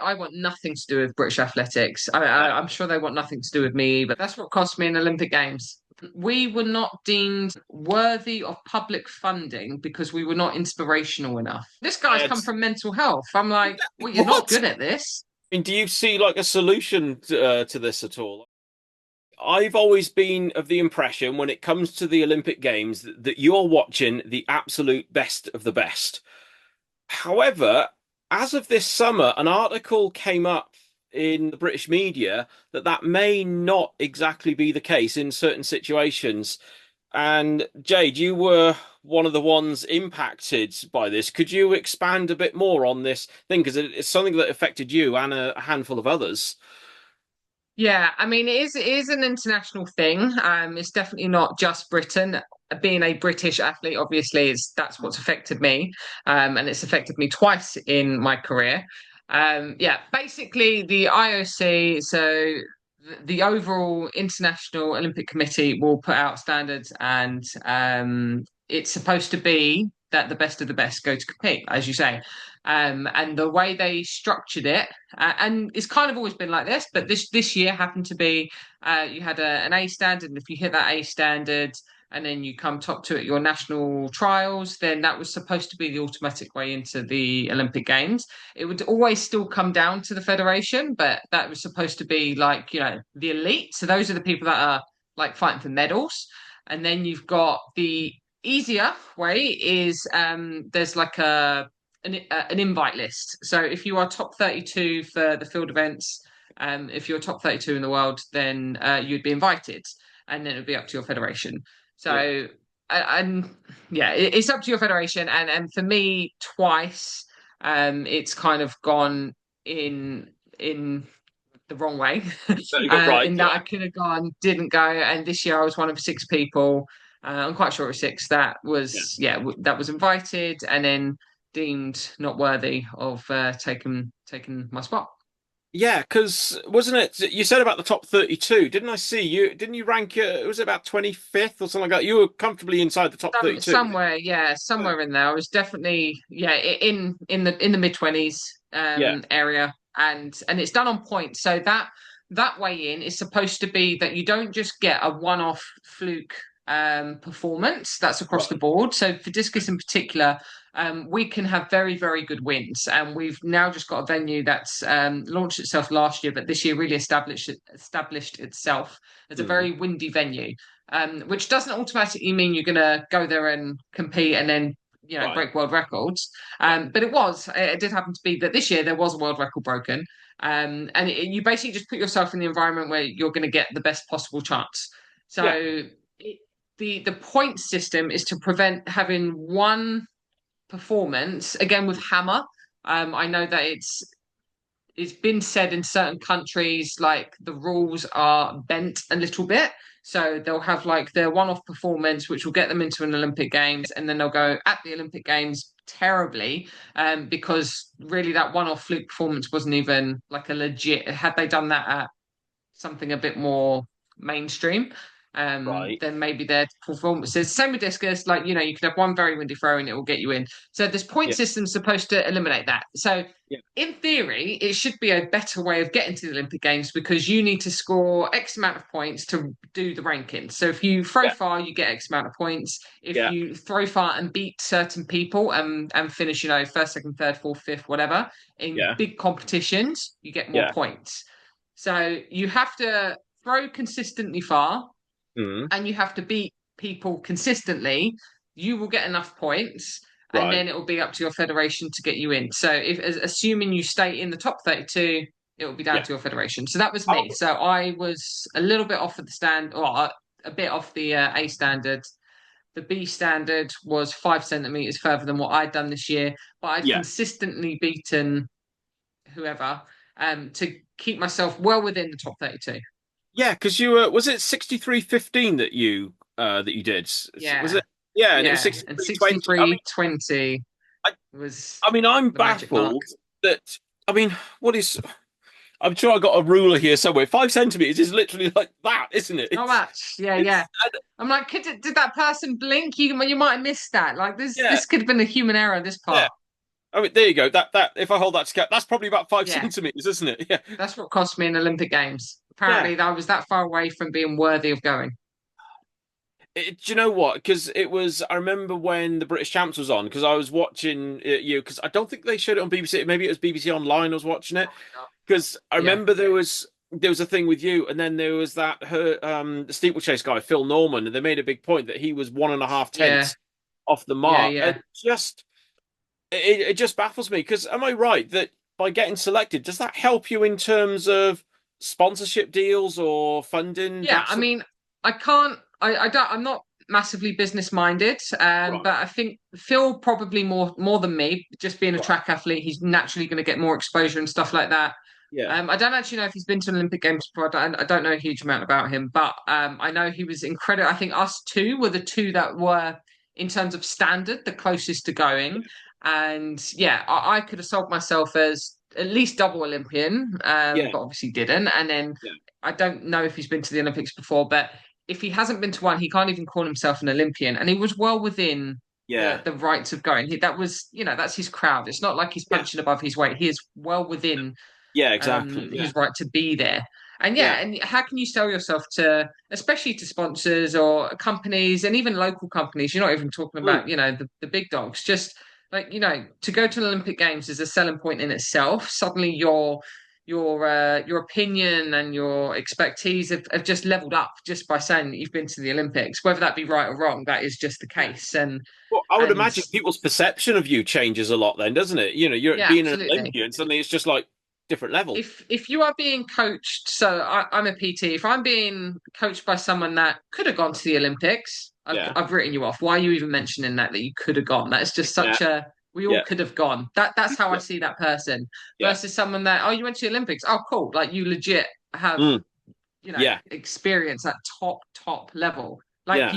I want nothing to do with British athletics. I'm sure they want nothing to do with me, but that's what cost me an Olympic Games. We were not deemed worthy of public funding because we were not inspirational enough. This guy's come It's, from mental health. I'm like, well, you're not what? good at this. I mean, do you see like a solution to this at all? I've always been of the impression when it comes to the Olympic Games that you're watching the absolute best of the best. However, as of this summer, an article came up in the British media that may not exactly be the case in certain situations. And Jade, you were one of the ones impacted by this. Could you expand a bit more on this thing? Because it's something that affected you and a handful of others. Yeah, I mean, it is an international thing. It's definitely not just Britain. Being a British athlete, obviously, is that's what's affected me, and it's affected me twice in my career. Yeah, basically, the IOC, so the overall International Olympic Committee will put out standards, and it's supposed to be that the best of the best go to compete, as you say. And the way they structured it, and it's kind of always been like this, but this year happened to be you had an A standard, and if you hit that A standard, and then you come top two at your national trials, then that was supposed to be the automatic way into the Olympic Games. It would always still come down to the federation, but that was supposed to be like, the elite. So those are the people that are like fighting for medals. And then you've got the easier way is there's like an invite list. So if you are top 32 for the field events, if you're top 32 in the world, then you'd be invited, and then it would be up to your federation. Yeah. So, and yeah, it's up to your federation. And for me, twice, it's kind of gone in the wrong way. So you got right. In that Yeah. I could have gone, didn't go, and this year I was one of six people. I'm quite sure it was six that Yeah. was that was invited, and then deemed not worthy of taking my spot. Yeah, because wasn't it? You said about the top 32. Didn't I see you? Didn't you rank? Was it about 25th or something like that? You were comfortably inside the top 32. Somewhere, yeah, Yeah. somewhere in there. I was definitely, in the mid-20s Yeah. area, and it's done on points. So that way in is supposed to be that you don't just get a one-off fluke performance. That's across the Right. board. So for discus in particular, we can have very, very good wins, and we've now just got a venue that's launched itself last year, but this year really established itself as a Mm. very windy venue, which doesn't automatically mean you're going to go there and compete and then Right. break world records. Yeah. But it did happen to be that this year there was a world record broken, and you basically just put yourself in the environment where you're going to get the best possible chance. Yeah. So the point system is to prevent having one performance again with hammer. I know that it's been said in certain countries like the rules are bent a little bit. So they'll have like their one-off performance, which will get them into an Olympic Games, and then they'll go at the Olympic Games terribly, because really that one-off fluke performance wasn't even like a legit. Had they done that at something a bit more mainstream, Right. then maybe their performances. Same with discus, like you could have one very windy throw and it will get you in. So this point Yeah. system is supposed to eliminate that. So Yeah. in theory, it should be a better way of getting to the Olympic Games because you need to score X amount of points to do the ranking. So if you throw Yeah. far, you get X amount of points. If Yeah. you throw far and beat certain people and finish, first, second, third, fourth, fifth, whatever, in Yeah. big competitions, you get more Yeah. points. So you have to throw consistently far Mm. and you have to beat people consistently. You will get enough points, and Right. then it will be up to your federation to get you in. So if assuming you stay in the top 32, it will be down Yeah. to your federation. So that was Oh, me. So I was a little bit off of the stand, or a bit off the A standard. The B standard was 5 centimeters further than what I'd done this year, but I'd yeah. consistently beaten whoever to keep myself well within the top 32. Yeah, because you was it 63.15 that you did? Was Yeah. it? Yeah, and it was Yeah. And 63.20. 63.20 I, was I mean, I'm the magic mark. baffled that. I mean, what is? I'm sure I got a ruler here somewhere. 5 centimeters is literally like that, isn't it? Not much. Yeah, It's yeah. I'm like, did that person blink? You might have missed that. Like this yeah, this could have been a human error, this yeah. part. I mean, there you go. That if I hold that scale, that's probably about five Yeah, centimeters, isn't it? Yeah, that's what cost me an Olympic Games. yeah. Apparently, I was that far away from being worthy of going. Do you know what? Because it was. I remember when the British Champs was on. Because I was watching you. Because I don't think they showed it on BBC. Maybe it was BBC Online. I was watching it. Probably not. Because I Yeah, remember there was a thing with you, and then there was that her the steeplechase guy Phil Norman, and they made a big point that he was one and a half yeah, tenths off the yeah, mark, and yeah. just it just baffles me. Because am I right that by getting selected, does that help you in terms of sponsorship deals or funding Yeah, that I sort? mean, I can't. I don't. I'm not massively business minded, Right, but I think Phil probably more than me. Just being a right, track athlete, he's naturally going to get more exposure and stuff like that. yeah, I don't actually know if he's been to Olympic Games before. I don't know a huge amount about him, but I know he was incredible. I think us two were the two that were, in terms of standard, the closest to going. And yeah, I could have sold myself as at least double Olympian, yeah, but obviously didn't. And then yeah, I don't know if he's been to the Olympics before, but if he hasn't been to one, he can't even call himself an Olympian. And he was well within yeah, the rights of going. That was, that's his crowd. It's not like he's yeah, punching above his weight. He is well within yeah, exactly, yeah, his right to be there. And yeah, yeah, and how can you sell yourself to, especially to sponsors or companies and even local companies? You're not even talking mm, about, the big dogs. Just like, to go to an Olympic Games is a selling point in itself. Suddenly your opinion and your expertise have just leveled up just by saying that you've been to the Olympics. Whether that be right or wrong, that is just the yeah. case. And Well, I would and imagine people's perception of you changes a lot then, doesn't it? You're yeah, being an absolutely. Olympian, suddenly it's just like different level. If you are being coached, so I'm a PT. If I'm being coached by someone that could have gone to the Olympics, Yeah, I've written you off. Why are you even mentioning that you could have gone? That's just yeah, such a we all yeah, could have gone. That's how I yeah, see that person yeah, versus someone that you went to the Olympics. Oh, cool. Like you legit have mm, yeah, experience at top level. Like yeah,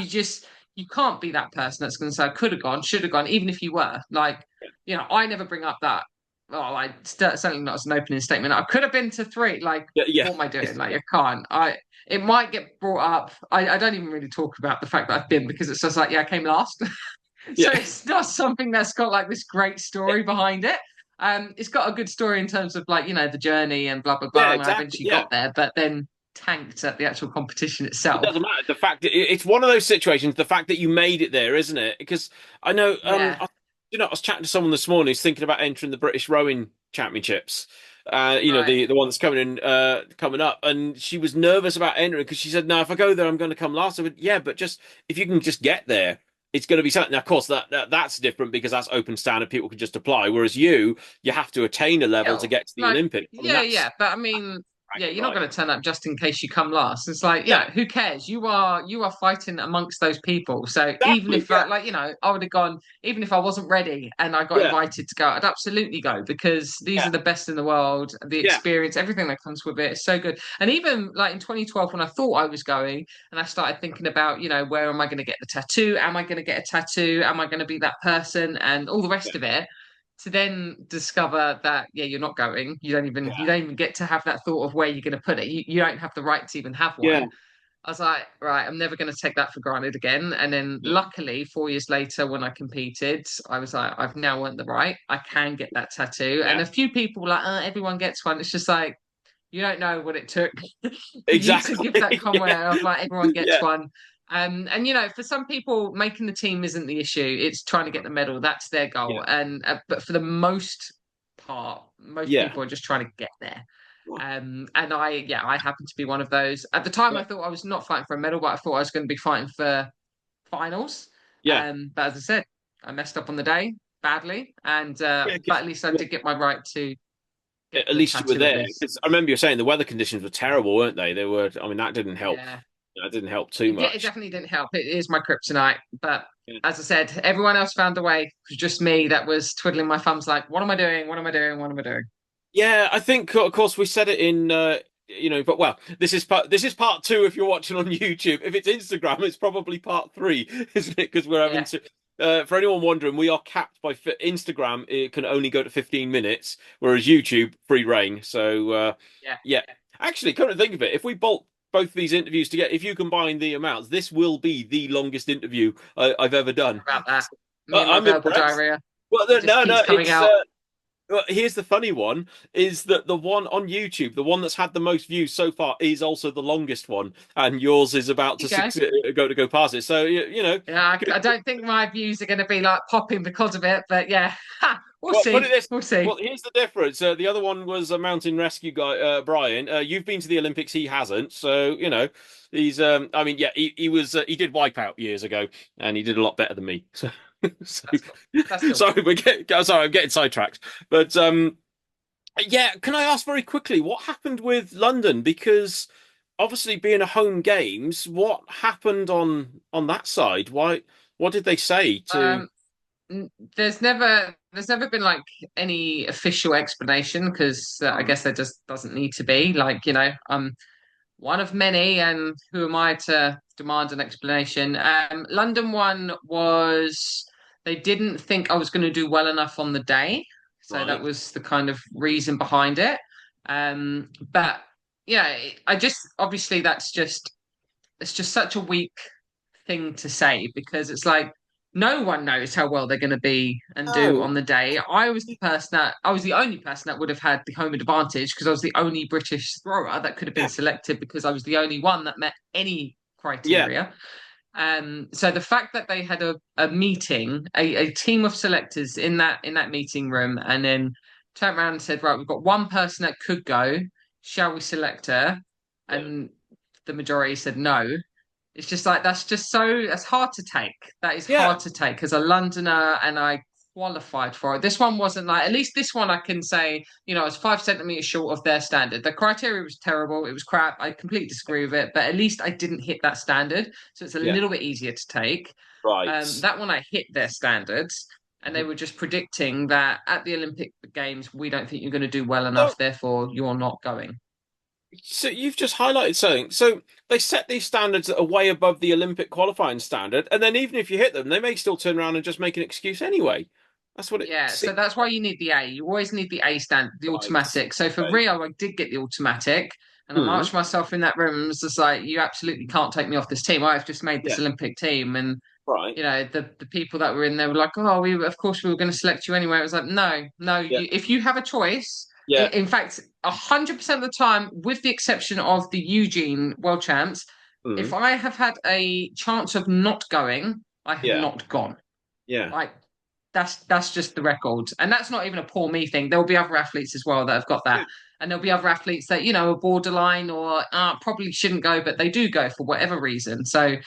you can't be that person that's going to say I could have gone, should have gone, even if you were. Like I never bring up that. Oh, certainly not as an opening statement. I could have been to three. Like, yeah, yeah, what am I doing? Like, I can't. It might get brought up. I don't even really talk about the fact that I've been because it's just like, yeah, I came last. So yeah, it's not something that's got like this great story behind it. It's got a good story in terms of like, the journey and blah blah blah. yeah, And I exactly. eventually Yeah, got there, but then tanked at the actual competition it itself. doesn't matter. The fact that it's one of those situations, the fact that you made it there, isn't it? Because I know, Yeah. I was chatting to someone this morning who's thinking about entering the British Rowing Championships. Right. The one that's coming up, and she was nervous about entering because she said, "No, if I go there, I'm going to come last." I went, "Yeah, but just if you can just get there, it's going to be something." Now, of course, that's different because that's open standard; people can just apply. Whereas you have to attain a level to Yeah. get to the Like, Olympics. I mean, yeah, that's yeah. But I mean, yeah, bragging you're not right. going to turn up just in case you come last. It's like, No, who cares? You are fighting amongst those people. So even exactly. if Yeah, I would have gone, even if I wasn't ready and I got yeah, invited to go, I'd absolutely go because these yeah, are the best in the world. The yeah, experience, everything that comes with it is so good. And even like in 2012, when I thought I was going and I started thinking about, where am I going to get the tattoo? Am I going to get a tattoo? Am I going to be that person? And all the yeah, rest of it to then discover that you're not going, you don't even get to have that thought of where you're going to put it. You don't have the right to even have yeah, one. I was like, right, I'm never going to take that for granted again. And then yeah, luckily 4 years later when I competed, I was like, I've now earned the right, I can get that tattoo. And yeah. a few people were like, everyone gets one. It's just like you don't know what it took for you to give Exactly. that comment Yeah, of like everyone gets yeah, one. And for some people, making the team isn't the issue. It's trying to get the medal. That's their yeah, goal. And but for the most part, most yeah, people are just trying to get there. And I happen to be one of those. At the time, yeah, I thought I was not fighting for a medal, but I thought I was going to be fighting for finals. yeah, But as I said, I messed up on the day badly, and yeah. but Because at least I did get my right to get at the least you were tattoo at there. least. Because I remember you saying the weather conditions were terrible, weren't they? They were. I mean, that didn't help. Yeah. That didn't help too It much. definitely didn't help. It is my kryptonite. But Yeah. as I said, everyone else found a way. It was just me that was twiddling my thumbs like, what am I doing? What am I doing? What am I doing? Yeah, I think of course we said it in but well, this is part two if you're watching on YouTube. If it's Instagram, it's probably part three, isn't it? Because we're having Yeah. to for anyone wondering, we are capped by Instagram. It can only go to 15 minutes, whereas YouTube free reign. So Yeah. yeah. Actually, come to think of it, if we bolt both these interviews together, if you combine the amounts, this will be the longest interview I've ever Sorry done. about that. Me But and my I'm verbal impressed. diarrhea. Well, It no, just no, keeps no. coming out. Well, here's the funny one: is that the one on YouTube, the one that's had the most views so far, is also the longest one, and yours is about There to you go. go past it. So you know, Yeah, I don't think my views are going to be like popping because of it, but yeah, ha, we'll well, put it see. this. We'll Well, see. here's the difference. The other one was a mountain rescue guy, Brian. You've been to the Olympics, he hasn't. So you know, he's. I mean, yeah, he was. He did Wipeout years ago, and he did a lot better than me. So, so That's cool. That's still sorry, cool. sorry, I'm getting sidetracked. But yeah, can I ask very quickly what happened with London? Because obviously, being a home games, what happened on that side? Why? What did they say to? Um, there's never been like any official explanation because I Hmm. guess there just doesn't need to be. Like, I'm one of many, and who am I to demand an explanation? London one was they didn't think I was going to do well enough on the day, so that Right. was the kind of reason behind it. But yeah, I just obviously that's just it's just such a weak thing to say because it's like no one knows how well they're going to be and do No. on the day. I was the only person that would have had the home advantage because I was the only British thrower that could have been Yeah. selected because I was the only one that met any Yeah. criteria. So the fact that they had a meeting, a team of selectors in that meeting room, and then turned around and said, right, we've got one person that could go. Shall we select her? Yeah. And the majority said no. It's just like that's hard to take. That is Yeah. hard to take as a Londoner, and I qualified for it. This one wasn't like at least this one I can say, I was 5 centimeters short of their standard. The criteria was terrible, it was crap. I completely disagree with it, but at least I didn't hit that standard. So it's a Yeah. little bit easier to take. Right. That one I hit their standards. And they Mhm. were just predicting that at the Olympic Games, we don't think you're going to do well enough, So, therefore you're not going. so you've just highlighted something. So they set these standards that are way above the Olympic qualifying standard, and then even if you hit them, they may still turn around and just make an excuse anyway. That's what it Yeah, so seems that's why you need the A. You always need the A standard, the right. automatic. So for Okay. Rio, I did get the automatic, and I Hmm. marched myself in that room and was just like, "You absolutely can't take me off this team. I've just made this Yeah. Olympic team." And Right. the people that were in there were like, "Oh, we of course we were going to select you anyway." It was like, "No, no. Yeah. If you have a choice, Yeah. in fact, 100% of the time, with the exception of the Eugene World Champs, Hmm. if I have had a chance of not going, I have Yeah. not gone." Yeah. Like that's just the record, and that's not even a poor me thing. There will be other athletes as well that have got that, Yeah. and there'll be other athletes that are borderline or probably shouldn't go, but they do go for whatever reason. So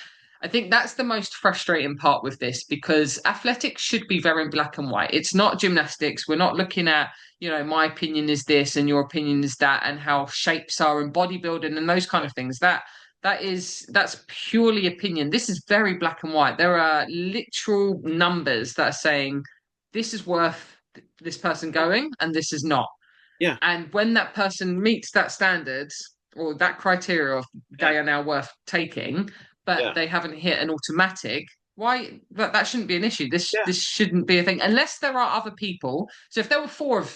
I think that's the most frustrating part with this because athletics should be very black and white. It's not gymnastics. We're not looking at my opinion is this and your opinion is that, and how shapes are in bodybuilding and those kind Yeah. of things. That's purely opinion. This is very black and white. There are literal numbers that are saying this is worth this person going and this is not. Yeah. And when that person meets that standard or that criteria of Yeah. they are now worth taking, but Yeah. they haven't hit an automatic, why that shouldn't be an issue. This Yeah. this shouldn't be a thing unless there are other people. So if there were four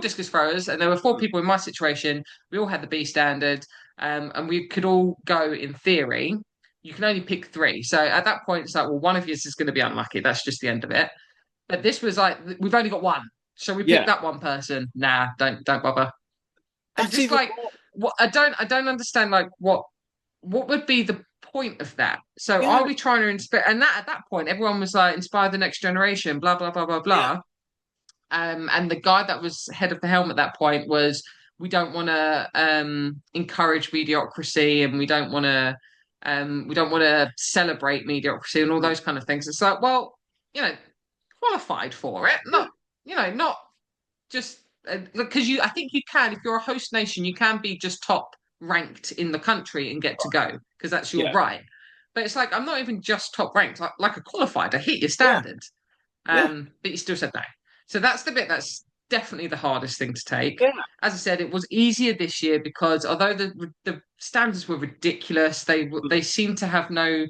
discus throwers and there were four Hmm. people in my situation, we all had the B standard, and we could all go in theory. You can only pick three. So at that point, it's like, well, one of you is going to be unlucky. That's just the end of it. But this was like, we've only got one. So we picked Yeah. that one person. Nah, don't bother. And That's just even like more. what I don't understand like what would be the point of that? So Yeah. are we trying to inspire and that at that point everyone was like inspire the next generation, blah blah blah blah Yeah. blah. And the guy that was head of the helm at that point was we don't want to encourage mediocrity and we don't want to celebrate mediocrity and all Hmm. those kind of things. It's like, well, you know, qualified for it, Yeah. not just because I think you can if you're a host nation, you can be just top ranked in the country and get to go because that's your Yeah. right. But it's like I'm not even just top ranked, like a qualified. I hit your Yeah. standard, Yeah. but you still said no. So that's the bit that's definitely the hardest thing to take. Yeah. As I said, it was easier this year because although the standards were ridiculous, they Hmm. seemed to have no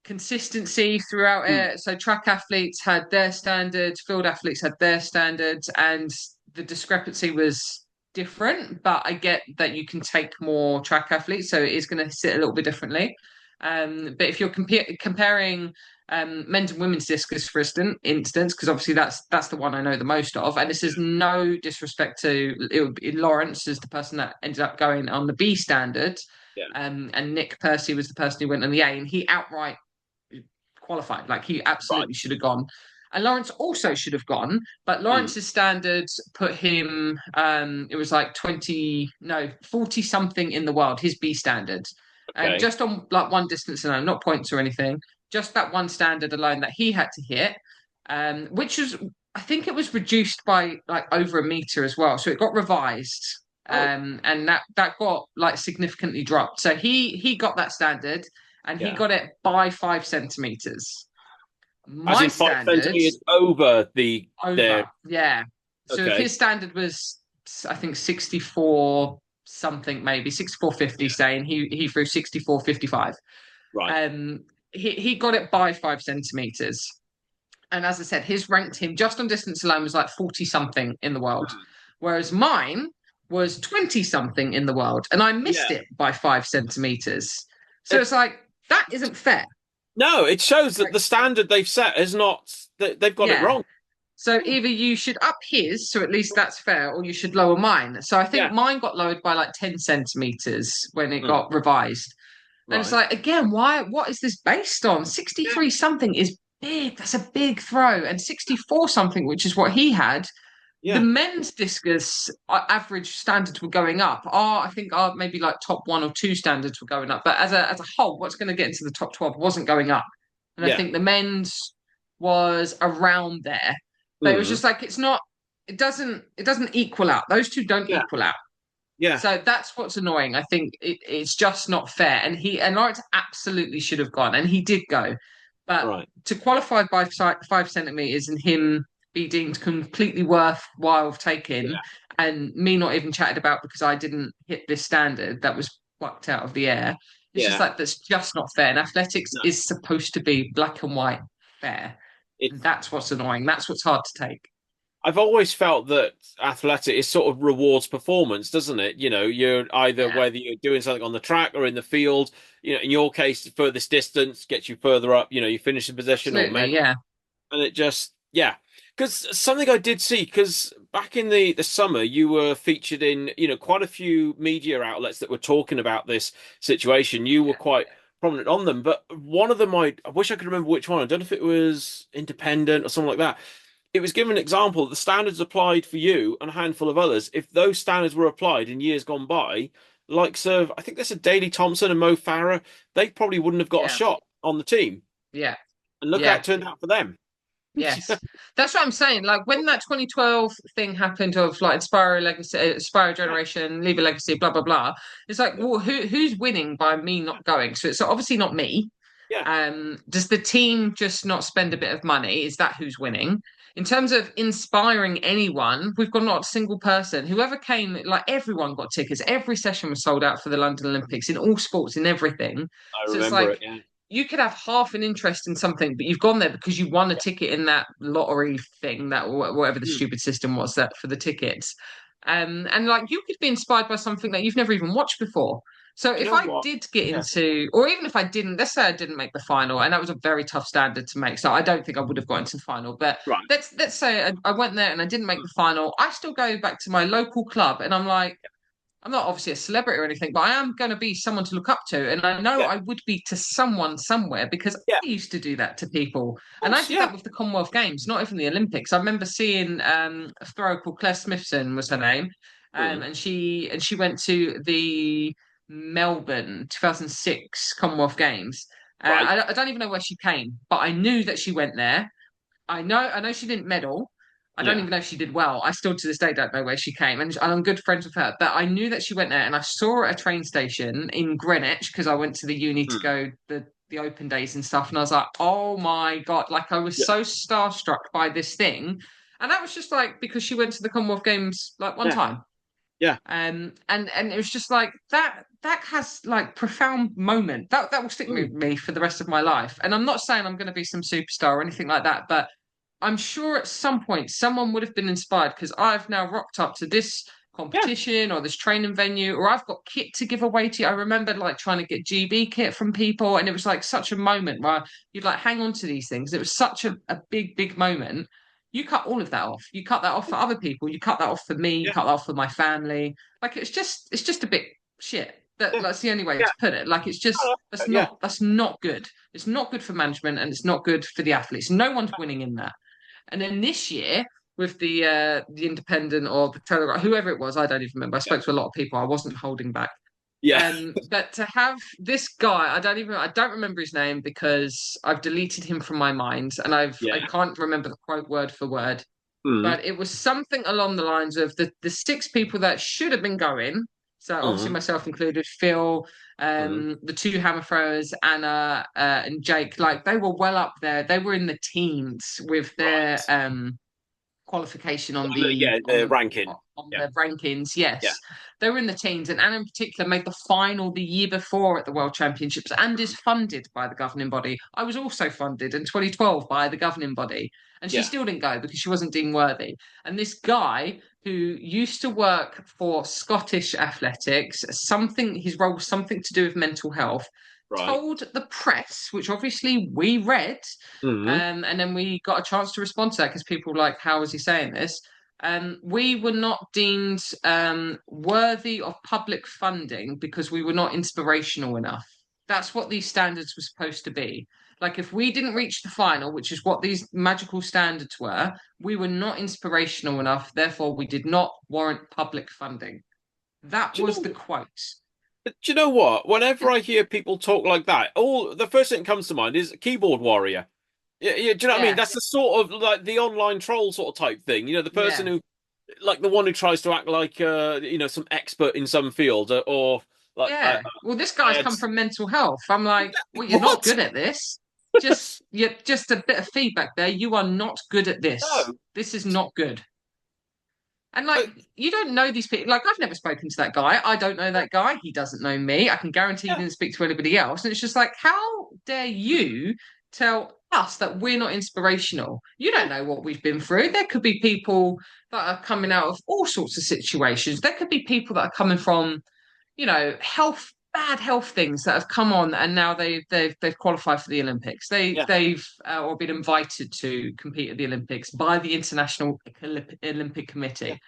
consistency throughout Hmm. it. So track athletes had their standards, field athletes had their standards, and the discrepancy was different. But I get that you can take more track athletes, so it is going to sit a little bit differently. But if you're comparing men's and women's discus, for instance, because obviously that's the one I know the most of, and this is no disrespect to it would be Lawrence is the person that ended up going on the B standard, Yeah. and Nick Percy was the person who went on the A, and he outright qualified. Like he Right. absolutely should have gone. And Lawrence also should have gone, but Mm. Lawrence's standards put him it was like 20, no, 40 something in the world, his B standard. And Okay. just on like one distance alone, not points or anything, just that one standard alone that he had to hit, which was I think it was reduced by like over a meter as well. So it got revised. Oh, And that got like significantly dropped. So he got that standard and he yeah. got it by 5 centimeters. As My in 5 centimeters standards over the. over, yeah. So if Okay. his standard was, I think 64 something, maybe 64.50, Yeah. saying he threw 64.55. Right. Um, he got it by 5 centimeters. And as I said, his ranked him just on distance alone was like 40 something in the world, Mm. whereas mine was 20 something in the world, and I missed Yeah. it by 5 centimeters. So it's like that isn't fair. No, it shows that Like, the standard they've set is not. They've got it yeah. wrong. So either you should up his, so at least that's fair, or you should lower mine. So I think Yeah. mine got lowered by like 10 centimeters when it Mm. got revised. And it's Right. like, again, why? What is this based on? Yeah. 63 something is big. That's a big throw. And 64 something, which is what he had, the Yeah. men's discus average standards were going up. I think our maybe like top one or two standards were going up. But as a whole, what's going to get into the top 12 wasn't going up. And I Yeah. think the men's was around there. But it was Mm. just like it doesn't equal out. Those two don't Yeah. equal out. Yeah. So that's what's annoying. I think it's just not fair. And Lawrence absolutely should have gone, and he did go. But Right. to qualify by 5 centimeters and him be deemed completely worthwhile of taking, Yeah. and me not even chatted about because I didn't hit this standard that was plucked out of the air. It's just Yeah. like that's just not fair. And athletics No. is supposed to be black and white fair. And It's. that's what's annoying. That's what's hard to take. I've always felt that athletic is sort of rewards performance, doesn't it? You're either Yeah, whether you're doing something on the track or in the field. In your case, the furthest distance gets you further up. You finish in position or absolutely. med, Yeah, and it just yeah. Because something I did see, because back in the summer, you were featured in quite a few media outlets that were talking about this situation. You were yeah, quite prominent on them, but one of them I wish I could remember which one. I don't know if it was Independent or something like that. It was given an example that the standards applied for you and a handful of others. If those standards were applied in years gone by, like I think there's a Daley Thompson and Mo Farah, they probably wouldn't have got a yeah, shot on the team. yeah, And look how yeah. it turned out for them. Yes, that's what I'm saying. Like when that 2012 thing happened of like Inspire Legacy, Inspire Yeah, Generation, Leave a Legacy, blah blah blah. It's like, yeah, well, who's winning by me not going? So it's obviously not me. yeah. Does the team just not spend a bit of money? Is that who's winning? In terms of inspiring anyone, we've got not a single person. Whoever came, like everyone got tickets. Every session was sold out for the London Olympics in all sports, in everything. I So it's remember it. like Yeah. you could have half an interest in something, but you've gone there because you won a ticket in that lottery thing, that whatever the Hmm. stupid system was that for the tickets. And like you could be inspired by something that you've never even watched before. So Do you if know I what? did get Yeah. into, or even if I didn't, let's say I didn't make the final, and that was a very tough standard to make, so I don't think I would have got into the final. But Right. let's say I went there and I didn't make the final, I still go back to my local club, and I'm like, I'm not obviously a celebrity or anything, but I am going to be someone to look up to. And I know Yeah. I would be to someone somewhere because Yeah. I used to do that to people. Of And I course. did Yeah. that with the Commonwealth Games, not even the Olympics. I remember seeing a thrower called Claire Smithson was her name. Hmm. And she went to the Melbourne 2006 Commonwealth Games. Right. I don't even know where she came, but I knew that she went there. I know she didn't medal. I don't Yeah. even know if she did well. I still to this day don't know where she came, and I'm good friends with her. But I knew that she went there, and I saw her at a train station in Greenwich because I went to the uni to Hmm. go the open days and stuff. And I was like, oh my god! Like I was Yeah. so starstruck by this thing, and that was just like because she went to the Commonwealth Games like one Yeah. time. Yeah. And it was just like that has like profound moment that will stick with Hmm. me for the rest of my life. And I'm not saying I'm going to be some superstar or anything like that, but I'm sure at some point someone would have been inspired because I've now rocked up to this Yeah. competition or this training venue, or I've got kit to give away to you. I remember like trying to get GB kit from people, and it was like such a moment where you'd like hang on to these things. It was such a big, big moment. You cut all of that off. You cut that off for other people. You cut that off for me. You Yeah. cut that off for my family. Like it's just a bit shit. Yeah. That's the only way Yeah. to put it. Like it's just Yeah. that's not good. It's not good for management and it's not good for the athletes. No one's winning in that. And then this year with the Independent or the Telegraph, whoever it was, I don't even remember. I Yeah. spoke to a lot of people. I wasn't holding back. Yeah. But to have this guy, I don't remember his name because I've deleted him from my mind and I Yeah. can't remember the quote word for word. Mm. But it was something along the lines of the six people that should have been going. So obviously Mm. myself included, Phil, Mm. the two hammer throwers, Anna, and Jake. Like they were well up there. They were in the teens with their Right. qualification Yeah, the ranking. on Yeah. the rankings. Yeah. Yes, they were in the teens, and Anna in particular made the final the year before at the World Championships, and is funded by the governing body. I was also funded in 2012 by the governing body, and she Yeah. still didn't go because she wasn't deemed worthy. And this guy who used to work for Scottish athletics, something his role was something to do with mental health, Right. told the press, which obviously we read, Mm. and then we got a chance to respond to that because people were like, how is he saying this? We were not deemed worthy of public funding because we were not inspirational enough. That's what these standards were supposed to be. Like, if we didn't reach the final, which is what these magical standards were, we were not inspirational enough. Therefore, we did not warrant public funding. That Do you was the know? quote. Do you know what? Whenever I hear people talk like that, all the first thing that comes to mind is keyboard warrior. Yeah, yeah. Do you know what I mean? Yeah, That's the sort of like the online troll sort of type thing. You know, the person yeah. who, like the one who tries to act like, some expert in some field, or like Yeah. Well, this I guy's had come from mental health. I'm like, well, you're not what? good at this. Just a bit of feedback there. You are not good at this. No. This is not good. And like, Uh, you don't know these people. Like, I've never spoken to that guy. I don't know that guy. He doesn't know me. I can guarantee he yeah. didn't speak to anybody else. And it's just like, how dare you tell us that we're not inspirational? You don't Yeah. know what we've been through. There could be people that are coming out of all sorts of situations. There could be people that are coming from health bad health things that have come on and now they've qualified for the Olympics. Yeah. They've or been invited to compete at the Olympics by the International Olympic Yeah. Committee.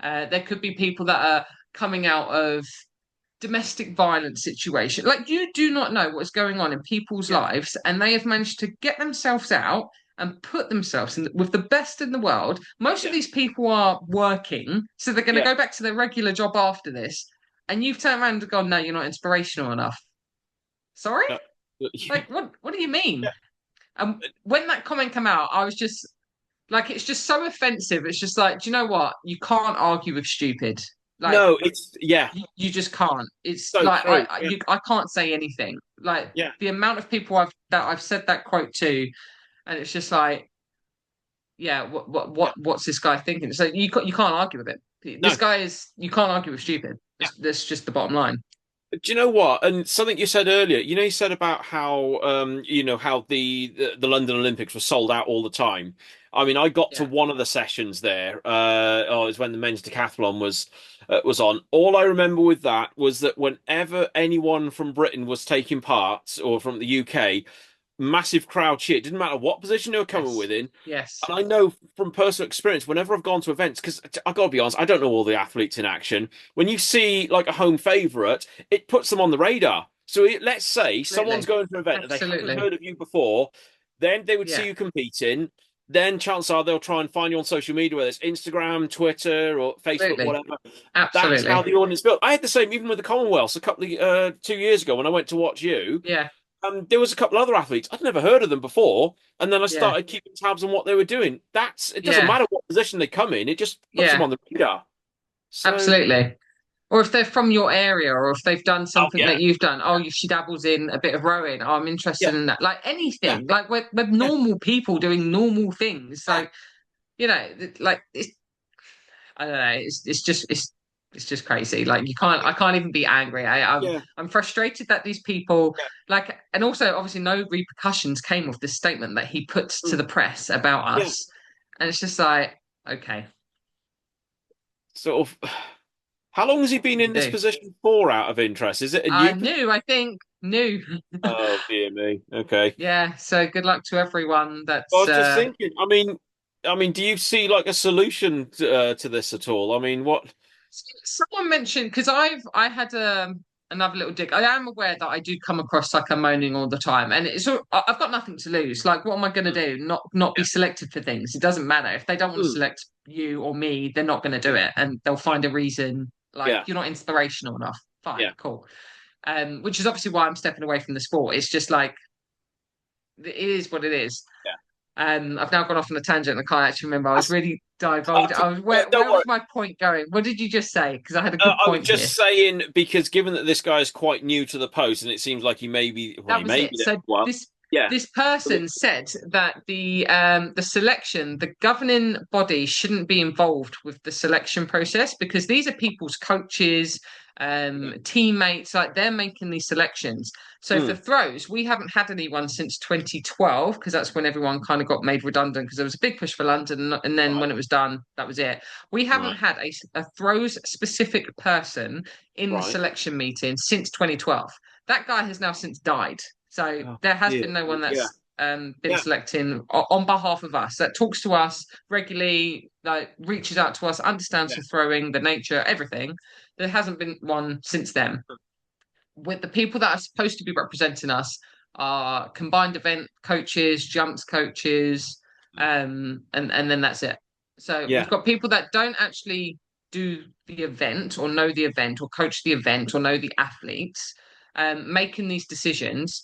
There could be people that are coming out of domestic violence situation. Like you do not know what's going on in people's Yeah. lives, and they have managed to get themselves out and put themselves in with the best in the world. Most of Yeah. these people are working, so they're going to Yeah. go back to their regular job after this. And you've turned around and gone, no, you're not inspirational enough. Sorry? No. Like, what do you mean? Yeah. And when that comment came out, I was just like, it's just so offensive. It's just like, do you know what? You can't argue with stupid. Like, No, it's yeah, you just can't. It's so like true. Yeah. I can't say anything. Like Yeah. the amount of people I've said that quote to, and it's just like, yeah, Yeah. what's this guy thinking? So you can't argue with it. This No. guy is you can't argue with stupid. Yeah. That's just the bottom line. Do you know what? And something you said earlier, you said about how how the London Olympics were sold out all the time. I mean, I got to Yeah. one of the sessions there. It was when the men's decathlon was on. All I remember with that was that whenever anyone from Britain was taking part, or from the UK, massive crowd cheer. It didn't matter what position they were coming Yes. within. Yes. And I know from personal experience, whenever I've gone to events, because I gotta be honest, I don't know all the athletes in action. When you see like a home favourite, it puts them on the radar. So let's say someone's Absolutely. going to an event and they haven't Absolutely. heard of you before, then they would see Yeah. you competing. Then chances are they'll try and find you on social media, whether it's Instagram, Twitter, or Facebook, Absolutely. whatever. That's how Absolutely. the audience built. I had the same even with the Commonwealth a couple of 2 years ago when I went to watch you. Yeah. There was a couple other athletes. I'd never heard of them before, and then I Yeah. started keeping tabs on what they were doing. It doesn't Yeah. matter what position they come in; it just puts them Yeah. on the radar. So, Absolutely. Or if they're from your area, or if they've done oh something yeah, that you've done. Oh, she dabbles in a bit of rowing. Oh, I'm yeah, interested in that. Like yeah, anything. Like we're yeah, normal people doing normal things. yeah, So, like it's I don't know. It's just crazy. Like I can't even be angry. yeah, I'm frustrated that these people yeah. like, and also obviously no repercussions came of this statement that he put to Mm, the press about yeah. us, and it's just like, okay, Sort of. How long has he been What do in you this do? position for, out of interest? Is it a new position? New, I think, new. Oh, dear me. Okay. Yeah, so good luck to everyone I that's was just thinking, I mean, do you see like a solution to this at all? I mean, what? someone mentioned because I had another little dig. I am aware that I do come across like I'm moaning all the time, and I've got nothing to lose. Like, what am I going to Mm, do? Not be yeah. selected for things. It doesn't matter if they don't want to Mm, select you or me. They're not going to do it, and they'll find a reason. Like, yeah. you're not inspirational enough. Fine, Yeah. cool. Which is obviously why I'm stepping away from the sport. It's just like it is what it is. Yeah. I've now gone off on a tangent. I can't actually remember. I was really divulged. I was Don't where worry. was my point going? What did you just say? Because I had a good I was point here. just saying because given that this guy is quite new to the post, and it seems like That he was may it. be there So for a while. Yeah. this person said that the selection, the governing body shouldn't be involved with the selection process because these are people's coaches, Yeah. teammates, like they're making these selections. So for Mm, throws, we haven't had anyone since 2012 because that's when everyone kind of got made redundant because there was a big push for London, and then right. when it was done, that was it. We haven't Right. had a throws specific person in the Right. selection meeting since 2012. That guy has now since died. So Oh, there has dear. been no one Yeah. that's been Yeah. selecting on behalf of us that talks to us regularly, like reaches out to us, understands Yeah. the throwing, the nature, everything. There hasn't been one since then. With the people that are supposed to be representing us are combined event coaches, jumps coaches, and then that's it. So we've Yeah. got people that don't actually do the event or know the event or coach the event or know the athletes, making these decisions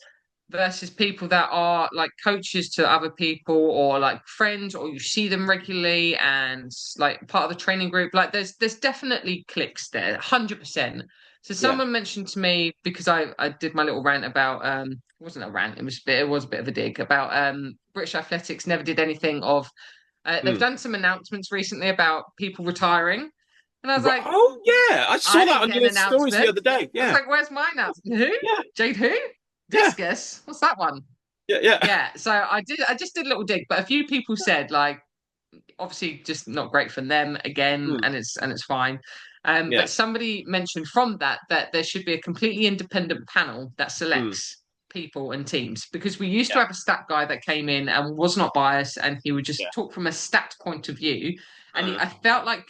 versus people that are like coaches to other people or like friends or you see them regularly and like part of the training group. Like there's definitely clicks there, 100%. So Yeah. someone mentioned to me because I did my little rant about it wasn't a rant, it was a bit of a dig about British athletics never did anything of they've Mm. done some announcements recently about people retiring. And I was like, Oh, yeah. I I saw that didn't on get an your stories the announcement. other day. I was Yeah. like, where's my announcement? Who? Yeah. Jade who? Yeah. Discus? What's that one? Yeah. Yeah. Yeah, so I just did a little dig, but a few people said like obviously just not great for them again, Mm. and it's fine. Yeah. But somebody mentioned from that there should be a completely independent panel that Mm. selects people and teams because we used to Yeah. have a stat guy that came in and was not biased and he would Yeah. just talk from a stat point of view, and Uh, I felt like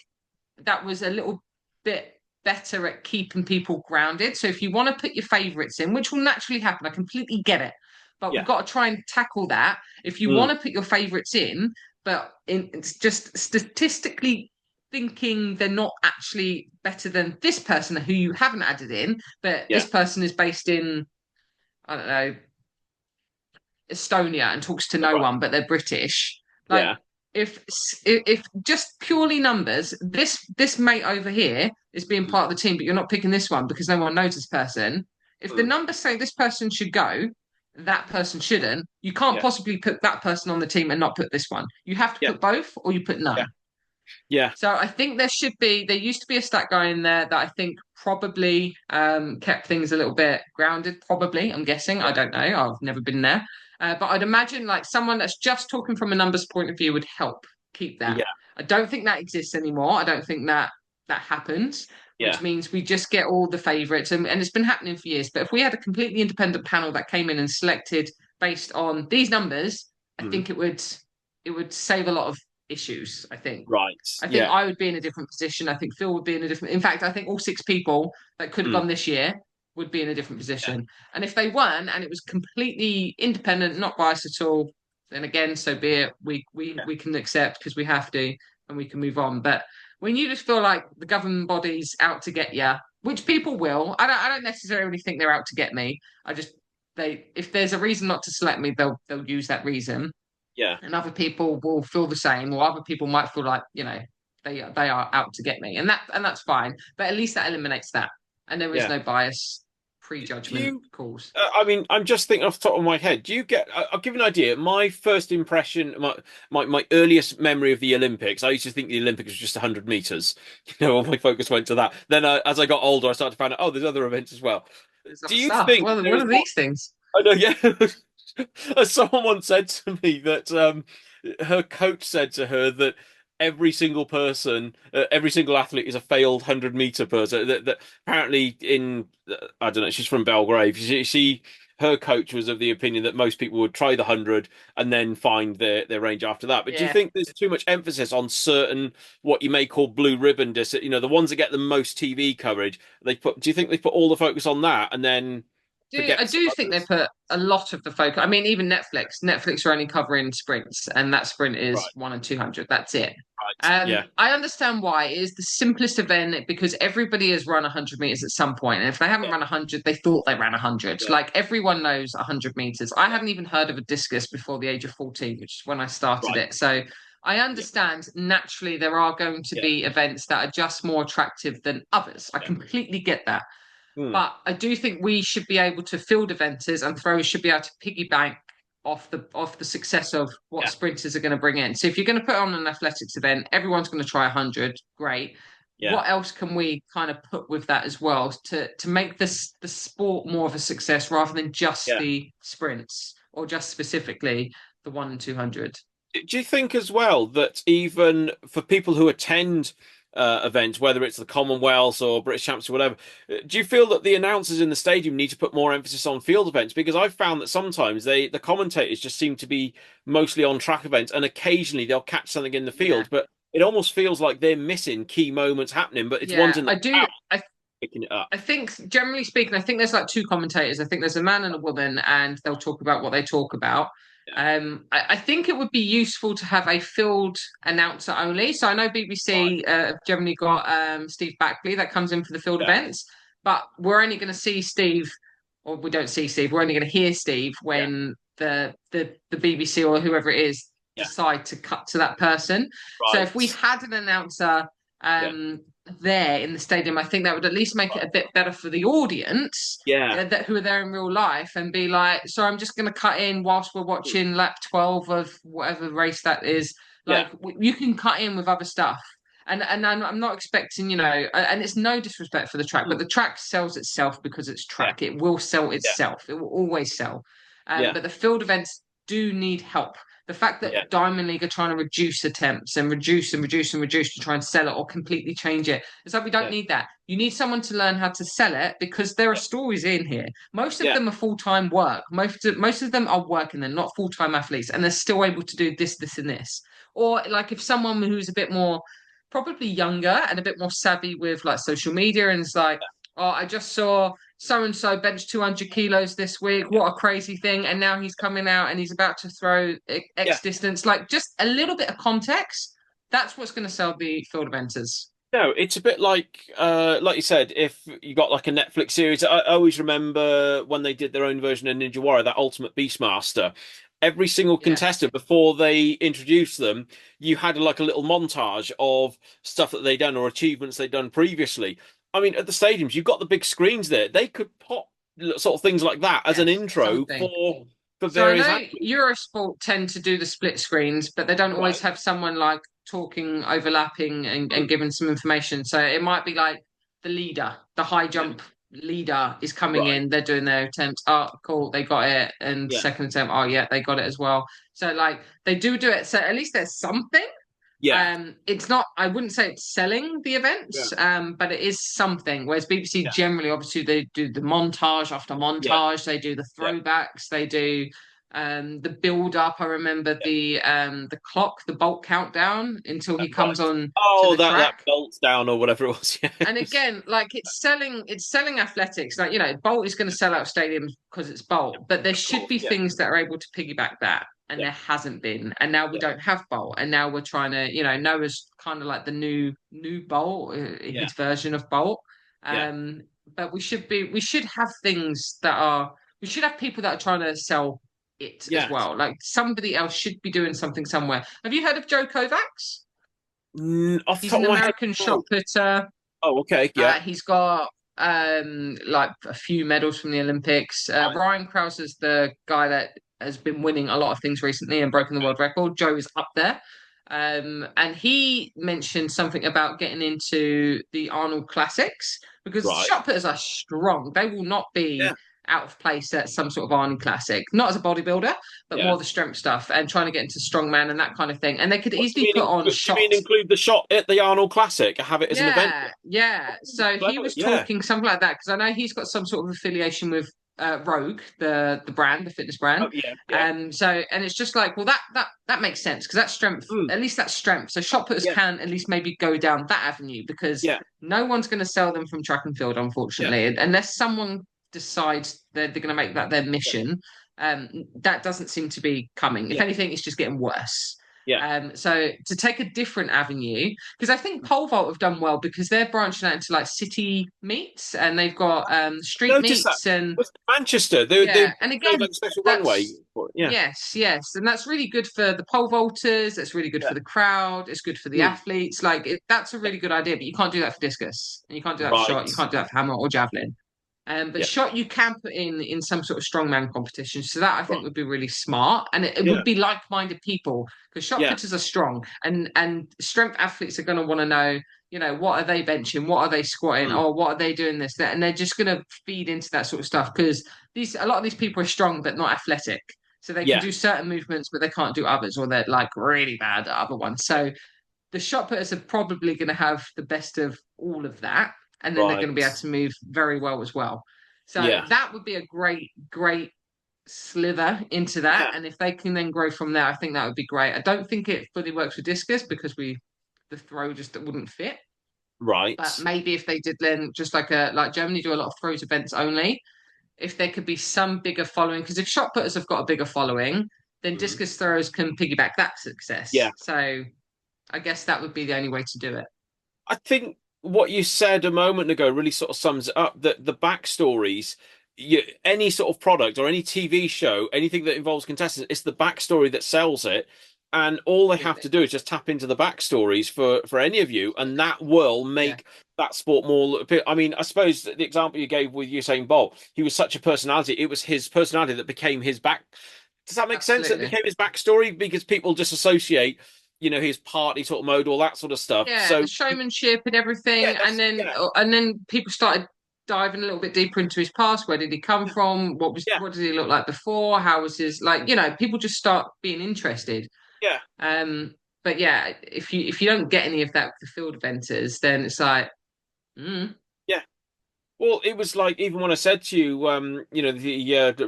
that was a little bit better at keeping people grounded. So if you want to put your favorites in, which will naturally happen, I completely get it. But we've yeah. got to try and tackle that. If you Mm. want to put your favorites in, but it's just statistically thinking they're not actually better than this person who you haven't added in, but Yeah. this person is based in, I don't know, Estonia and talks to no Right. one, but they're British. Like Yeah. if if just purely numbers, this mate over here is being Mm. part of the team, but you're not picking this one because no one knows this person. If the Mm. numbers say this person should go, that person shouldn't. You can't Yeah. possibly put that person on the team and not put this one. You have to Yeah. put both, or you put Yeah. none. Yeah. So I think there used to be a stat guy in there that I think probably kept things a little bit grounded. Probably, I'm guessing. I Yeah. don't know. I've never been there. But I'd imagine like someone that's just talking from a numbers point of view would help keep that. Yeah. I don't think that exists anymore. I don't think that happens, which Yeah. means we just get all the favorites. And it's been happening for years. But if we had a completely independent panel that came in and selected based on these numbers, I Mm. think it would save a lot of issues, I think. Right. I think Yeah. I would be in a different position. I think Phil would be in a different. In fact, I think all six people that could have Mm. gone this year would be in a different Yeah. position. And if they weren't, and it was completely independent, not biased at all, then again, so be it. Yeah. We can accept because we have to, and we can move on. But when you just feel like the government body's out to get you, which people will, I don't necessarily think they're out to get me. I just they if there's a reason not to select me, they'll use that reason, Yeah. and other people will feel the same, or other people might feel like they are out to get me, and that's fine. But at least that eliminates that, and there is Yeah. no bias, Do prejudgment you? calls. I mean, I'm just thinking off the top of my head. Do you get? I'll give you an idea. My first impression, my earliest memory of the Olympics. I used to think the Olympics was just 100 meters. All my focus went to that. Then, as I got older, I started to find out, oh, there's other events as well. There's Do other you stuff. think Well, there what is are more? these things? I know, yeah. Someone once said to me that her coach said to her that every single person, every single athlete is a failed 100-meter person. That apparently I don't know, she's from Belgrave. Her coach was of the opinion that most people would try the 100 and then find their range after that. But do you Yeah. think there's too much emphasis on certain what you may call blue ribbon the ones that get the most TV coverage? Do you think they put all the focus on that and then I forget some do think they others? put a lot of the focus. I mean, even Netflix. Netflix are only covering sprints, and that sprint is Right, 1 and 200. That's it. right, yeah, I understand why. It is the simplest event because everybody has run 100 meters at some point, and if they haven't yeah, run 100, they thought they ran 100. yeah, Like everyone knows 100 meters. I yeah, hadn't even heard of a discus before the age of 14, which is when I started right, it. So I yeah, understand naturally there are going to yeah, be events that are just more attractive than others. I yeah. completely get that. Hmm. But I do think we should be able to field eventers and throwers should be able to piggyback off the success of what Yeah, sprinters are going to bring in. So if you're going to put on an athletics event, everyone's going to try 100. Great. yeah, What else can we kind of put with that as well to make this the sport more of a success rather than just yeah. the sprints or just specifically the 1 and 200? Do you think as well that even for people who attend events, whether it's the Commonwealth or British Champs or whatever, do you feel that the announcers in the stadium need to put more emphasis on field events? Because I've found that sometimes the commentators just seem to be mostly on track events, and occasionally they'll catch something in the Yeah. field, but it almost feels like they're missing key moments happening. But it's ones Yeah, in the I do. crowd picking it up. I think, generally speaking, I think there's like two commentators. I think there's a man and a woman, and they'll talk about what they talk about. Yeah, I think it would be useful to have a field announcer only. So I know right. BBC have generally got Steve Backley that comes in for the field Yeah, events, but we're only going to see Steve, or we don't see Steve. We're only going to hear Steve yeah, when the BBC or whoever it is yeah. decide to cut to that person. So if we Right. had an announcer. Yeah, There in the stadium, I think that would at least make it a right. bit better for the audience Yeah, that who are there in real life and be like, so I'm just going to cut in whilst we're watching lap 12 of whatever race that is. yeah, Like you can cut in with other stuff. And I'm not expecting, and it's no disrespect for the track, but mm, the track sells itself because it's yeah, track. It will sell yeah, itself. It will always sell. yeah, But the field events do need help. The fact yeah, that Diamond League are trying to reduce attempts and reduce and reduce and reduce to try and sell it or completely change it, it's like we don't yeah, need that. You need someone to learn how to sell it because there are yeah, stories in here. Most of yeah, them are full-time work. Most of them are working. They're not full-time athletes, and they're still able to do this, this, and this. Or like if someone who's a bit more probably younger and a bit more savvy with like social media and it's like, oh, I just saw so and so bench 200 kilos this week. yeah, What a crazy thing. And now he's coming out and he's about to throw X yeah. distance. Like just a little bit of context. That's what's going to sell the field eventers. No, it's a bit like you said, if you got like a Netflix series, I always remember when they did their own version of Ninja Warrior, that Ultimate Beastmaster. Every single Yes. contestant, before they introduced them, you had like a little montage of stuff that they'd done or achievements they'd done previously. I mean, at the stadiums, you've got the big screens there. They could pop sort of things like that as an Yes. intro Something. for So I various know athletes. Eurosport tend to do the split screens, but they don't always Right. have someone like talking, overlapping, and Hmm. giving some information. So it might be like the leader, the high Yeah. jump leader is coming Right. in. They're doing their attempt. Oh, cool, they got it. And Yeah. second attempt, oh yeah, they got it as well. So like they do it. So at least there's something. Yeah. It's not. I wouldn't say it's selling the Yeah. events, but it is something. Whereas BBC Yeah. generally, obviously, they do the montage after Yeah. montage. They do the Yeah. throwbacks. They do the build up. I remember the clock, the bolt countdown until he Right. comes on to Oh, the that track. belts down or whatever it was. And Yes. again, like it's selling athletics. Like, Bolt is going to sell out stadiums because it's Bolt, but there Of should course. be Yeah. things that are able to piggyback that. And Yeah. there hasn't been. And now we Yeah. don't have Bolt. And now we're trying to, Noah's kind of like the new Bolt, Yeah. his version of Bolt. Yeah. Um, but we should have things that are, we should have people that are trying to sell it as Yeah. well. Like somebody else should be doing something somewhere. Have you heard of Joe Kovacs? Off the He's top an of my head, American shot no. putter. Oh, okay. Yeah. He's got like a few medals from the Olympics. Right. Ryan Krause is the guy that has been winning a lot of things recently and broken the Okay. world record. Joe is up there. And he mentioned something about getting into the Arnold Classics because Right. shot putters are strong. They will not Yeah. be. out of place at some sort of Arnie Classic, not as a bodybuilder, but Yeah. more the strength stuff and trying to get into strongman and that kind of thing. And they could What do easily you put mean? on Do you mean shots. include the shot at the Arnold Classic? Have it as an event? Yeah, yeah. So he Clever. was Yeah. talking something like that because I know he's got some sort of affiliation with Rogue, the brand, the fitness brand. Oh, yeah. Yeah. And it's just like, well, that makes sense because that's strength. Mm. At least that's strength. So shot putters Yeah. can at least maybe go down that avenue because Yeah. no one's going to sell them from track and field, Yeah. unfortunately, unless someone decides they're going to make that their Yeah. mission. That doesn't seem to be coming. If Yeah. anything, it's just getting worse. Yeah. So to take a different avenue, because I think pole vault have done well because they're branching out into like city meets and they've got street Notice that. meets and Was it Manchester? They yeah, and made again, like a special runway. that's Yeah. yes, and that's really good for the pole vaulters. That's really good Yeah. for the crowd. It's good for the Mm. athletes. That's a really good idea, but you can't do that for discus, and you can't do that for shot. You Right. can't do that for hammer or javelin. But Yeah. shot you can put in some sort of strongman competition. So that I think Right. would be really smart, and it Yeah. would be like-minded people because shot Yeah. putters are strong, and strength athletes are going to want to know, what are they benching, what are they squatting, Mm. or what are they doing this, that, and they're just going to feed into that sort of stuff because these a lot of these people are strong but not athletic, so they can Yeah. do certain movements but they can't do others, or they're like really bad at other ones. So the shot putters are probably going to have the best of all of that, and then they're going to be able Right. to move very well as well. So Yeah. that would be a great sliver into that. Yeah. And if they can then grow from there, I think that would be great. I don't think it fully works with discus because the throw just wouldn't fit. But Right. maybe if they did then just like Germany do a lot of throws events only, if there could be some bigger following, because if shot putters have got a bigger following, then Mm. discus throwers can piggyback that Yeah. success. So I guess that would be the only way to do it. I think what you said a moment ago really sort of sums it up that the backstories, any sort of product or any TV show, anything that involves contestants, it's the backstory that sells it. And all they have to Absolutely. do is just tap into the backstories for any of you, and that will Yeah, make that sport more. I mean, I suppose the example you gave with Usain Bolt, he was such a personality. It was his personality that became his back. Does that make sense? That absolutely. became his backstory because people just associate, his party sort of mode, all that sort of stuff. Yeah, the So showmanship and yeah, everything, and that's then yeah, people started diving a little bit deeper into his past. Where did he come yeah, from? yeah, What did he look like before? How was his people just start being interested. yeah, Um, but yeah, if you don't get any of that with the field eventers, then it's like, yeah. Well, it was like even when I said to you,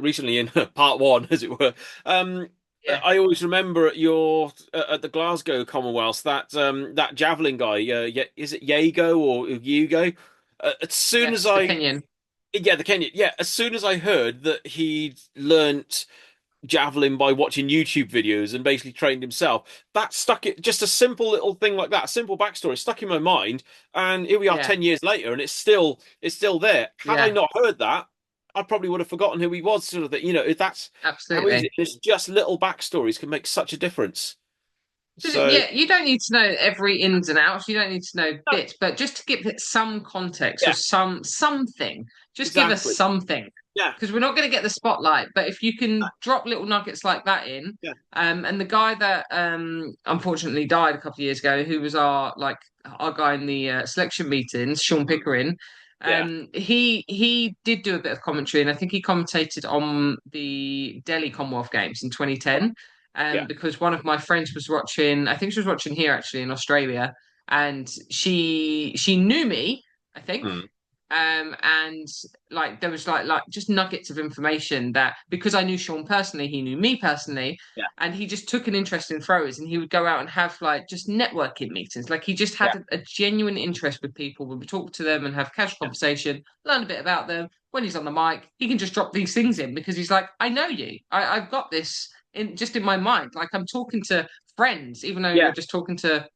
recently in part one, as it were, yeah, I always remember at your at the Glasgow Commonwealth that that javelin guy, is it Yago or Hugo? As soon as yes, the I, Kenyan, yeah, the Kenyan, yeah, as soon as I heard that he'd learnt javelin by watching YouTube videos and basically trained himself. That stuck it, just a simple little thing like that, a simple backstory stuck in my mind. And here we are yeah, 10 years later and it's still there. Had I yeah, not heard that, I probably would have forgotten who he was, sort of that, if that's how easy absolutely. it is. Just little backstories can make such a difference. Because So yeah, you don't need to know every ins and outs. You don't need to know no, bits, but just to give it some context or yeah, something, just give us exactly. something. Yeah, Because we're not going to get the spotlight, but if you can drop little nuggets like that in, yeah, and the guy that unfortunately died a couple of years ago, who was our guy in the selection meetings, Sean mm, Pickering, yeah, he did do a bit of commentary, and I think he commentated on the Delhi Commonwealth Games in right, 2010 yeah, because one of my friends was watching. I think she was watching here actually in Australia, and she knew me. I think, mm, and like there was like just nuggets of information that because I knew Sean personally, he knew me personally, yeah, and he just took an interest in throwers, and he would go out and have like just networking meetings. Like he just yeah, had a genuine interest with people. We would talk to them and have casual yeah, conversation, learn a bit about them. When he's on the mic, he can just drop these things in because he's like, I know you. I've got this in my mind. Like I'm talking to friends, even though yeah. you're just talking to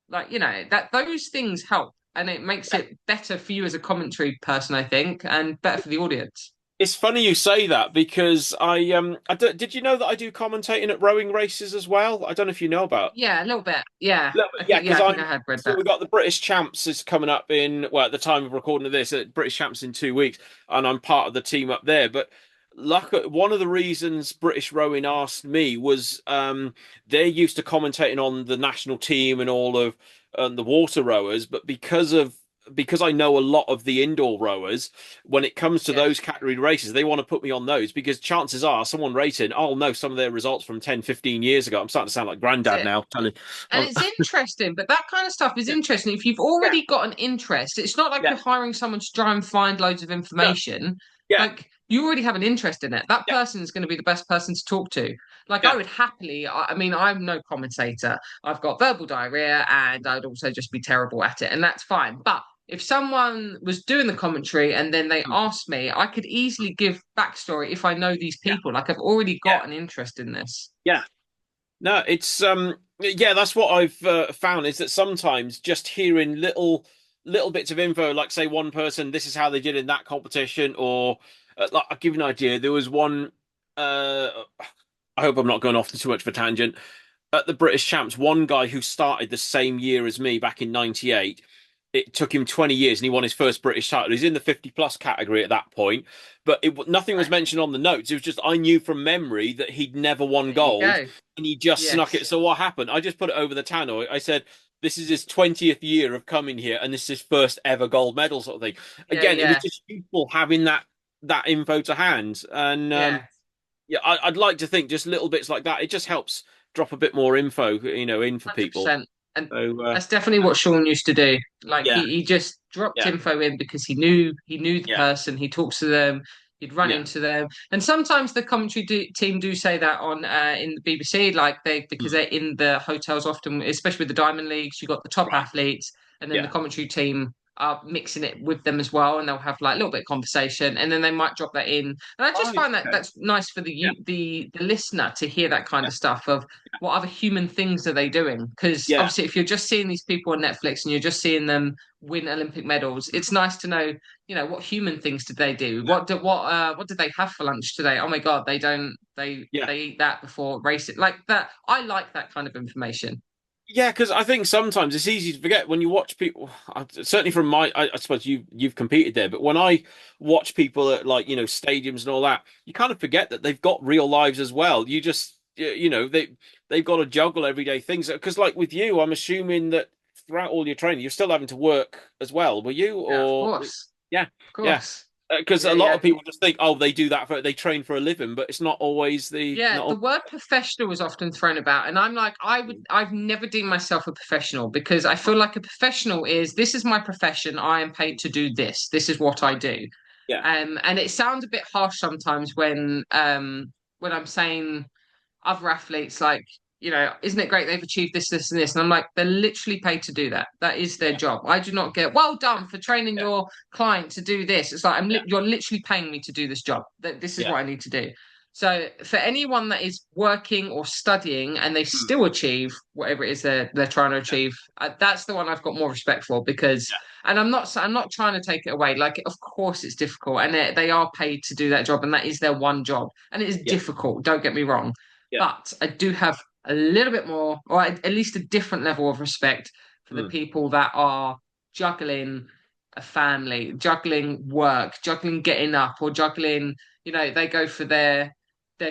that those things help and it makes it better for you as a commentary person, I think, and better for the audience. It's funny you say that because did you know that I do commentating at rowing races as well? I don't know if you know about. Yeah, a little bit. Yeah. Yeah, because I think I I'm had read so that. we got the British Champs is coming up in, well, at the time of recording of this, British Champs in 2 weeks, and I'm part of the team up there. But one of the reasons British Rowing asked me was they're used to commentating on the national team and all of the water rowers, but because of because I know a lot of the indoor rowers, when it comes to Yeah. those category races, they want to put me on those because chances are someone racing, I'll know some of their results from 10, 15 years ago. I'm starting to sound like That's granddad it. now. And Um, it's interesting, but that kind of stuff is yeah, interesting. If you've yeah, already got an interest, it's not like yeah, you're hiring someone to try and find loads of no, information. yeah, Like you already have an interest in it. That yeah, person is going to be the best person to talk to. Like I yeah, would happily, I mean, I'm no commentator. I've got verbal diarrhea and I'd also just be terrible at it, and that's fine. But if someone was doing the commentary and then they mm, asked me, I could easily give backstory if I know these yeah, people. Like I've already yeah, got an interest in this. yeah. No, it's yeah, that's what I've found is that sometimes just hearing little bits of info, like say one person, this is how they did in that competition, or like, I'll give you an idea. There was one. Uh, I hope I'm not going off too much of a tangent. At the British Champs, one guy who started the same year as me back in '98. It took him 20 years and he won his first British title. He's in the 50 plus category at that point, but nothing was Right. mentioned on the notes. It was just I knew from memory that he'd never won There you gold go. and he just snuck it. Yes. So what happened? I just put it over the tannoy. I said, this is his 20th year of coming here and this is his first ever gold medal sort of thing. Yeah, Again, it was yeah, just useful having that info to hand. And yeah. yeah, I'd like to think just little bits like that. It just helps drop a bit more info, in for people. 100%. And So that's definitely what Sean used to do. Like yeah, he just dropped yeah, info in because he knew the yeah, person. He talks to them. He'd run yeah, into them. And sometimes the team do say that on in the BBC, like they because mm, they're in the hotels often, especially with the Diamond Leagues. You got the top right, athletes, and then the yeah. commentary team are mixing it with them as well, and they'll have like a little bit of conversation, and then they might drop that in. And I just Right, find that okay. that's nice for Yeah, the listener to hear that kind yeah, of stuff of what other human things are they doing? Because yeah, obviously, if you're just seeing these people on Netflix and you're just seeing them win Olympic medals, it's nice to know, what human things did they do? yeah, What did they have for lunch today? Oh my God, they don't yeah. they eat that before racing like that. I like that kind of information. Yeah, because I think sometimes it's easy to forget when you watch people. Certainly, from I suppose you've competed there, but when I watch people at like stadiums and all that, you kind of forget that they've got real lives as well. You just they've got to juggle everyday things. Because like with you, I'm assuming that throughout all your training, you're still having to work as well. Were you? Yeah, of Or course, yeah, of yeah. course. Because Yeah, a lot yeah. of people just think, oh, they do that they train for a living, but it's not always the Yeah, not. the word professional is often thrown about, and I'm like, I've never deemed myself a professional because I feel like a professional is this is my profession. I am paid to do this. This is what I do. Yeah, And it sounds a bit harsh sometimes when I'm saying other athletes like, isn't it great they've achieved this, this, and this? And I'm like, they're literally paid to do that. That is their yeah, job. I do not get well done for training yeah, your client to do this. It's like yeah, you're literally paying me to do this job. That this is yeah. what I need to do. So for anyone that is working or studying and they Mm, still achieve whatever it is they're trying to yeah, achieve, that's the one I've got more respect for because. yeah, And I'm not trying to take it away. Like, of course, it's difficult, and they are paid to do that job, and that is their one job, and it is yeah, difficult. Don't get me wrong, yeah. but I do have a little bit more, or at least a different level of respect for the Mm, people that are juggling a family, juggling work, juggling getting up, or juggling. They go for their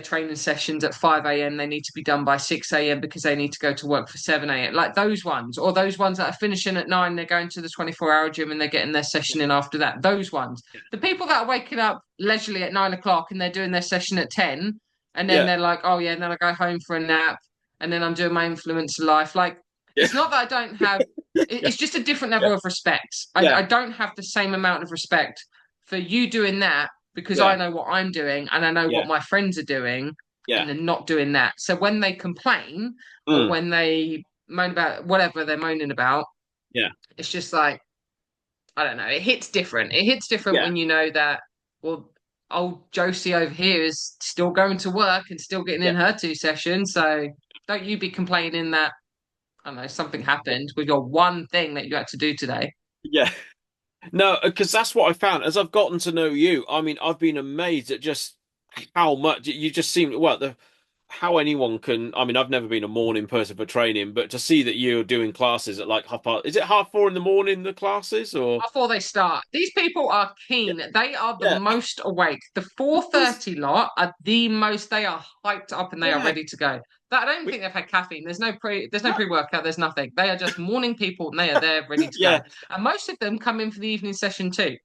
training sessions at 5 a.m. They need to be done by 6 a.m. because they need to go to work for 7 a.m. Like those ones, or those ones that are finishing at 9, they're going to the 24-hour gym and they're getting their yeah, session in after that. Those ones. yeah, The people that are waking up leisurely at 9 o'clock and they're doing their session at 10, and then yeah, they're like, oh yeah, and then I go home for a nap, and then I'm doing my influencer life. Like, yeah, it's not that I don't have, yeah, it's just a different yeah, level of respect. yeah, I don't have the same amount of respect for you doing that because I yeah, know what I'm doing and I know yeah, what my friends are doing and yeah. they're not doing that. So when they complain or Mm, when they moan about whatever they're moaning about, yeah, it's just like, I don't know, it hits different. It hits different yeah, when you know that, well, old Josie over here is still going to work and still getting yeah, in her 2 sessions. So don't you be complaining that, I don't know, something happened with your one thing that you had to do today. yeah. No, because that's what I found as I've gotten to know you. I mean, I've been amazed at just how much you just seem well, how anyone can. I mean, I've never been a morning person for training, but to see that you're doing classes at like half past, is it half 4 in the morning, the classes, or Before they start, these people are yeah, keen. They are the yeah, most awake. The because 4:30 lot are the most, they are hyped up and they are yeah, ready to go. That, I don't We, think they've had caffeine. There's no no, pre-workout, there's nothing. They are just morning people and they are there ready to go. yeah. And most of them come in for the evening session too,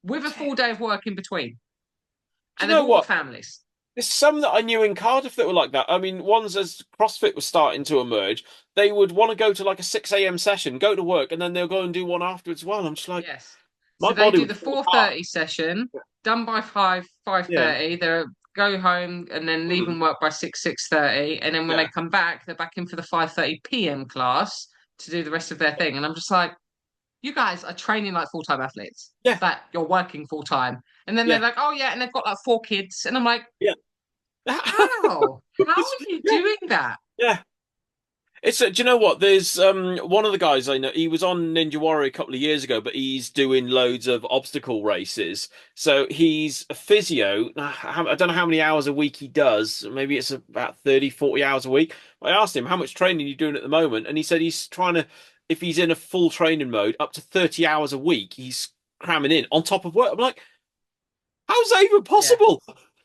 with a full day of work in between. Do you And they've know all got what? families. There's some that I knew in Cardiff that were like that. I mean, ones as CrossFit was starting to emerge, they would want to go to like a 6 a.m. session, go to work, and then they'll go and do one afterwards as well. I'm just like, Yes. my So they body do would the fall apart. 4:30 session, done by Yeah. 5:30. They go home and then Hmm. leaving work by 6:30. And then when they Yeah. come back, they're back in for the 5:30 p.m. class to do the rest of their thing. And I'm just like, you guys are training like full-time athletes. Yeah. That you're working full-time. And then they're Yeah. like, oh yeah, and they've got like 4 kids. And I'm like, Yeah. how? How are you Yeah. doing that? Yeah. It's do you know what? There's one of the guys I know. He was on Ninja Warrior a couple of years ago, but he's doing loads of obstacle races. So he's a physio. I don't know how many hours a week he does. Maybe it's about 30, 40 hours a week. I asked him how much training are you doing at the moment, and he said he's trying to, if he's in a full training mode, up to 30 hours a week. He's cramming in on top of work. I'm like, how's that even Yeah, possible?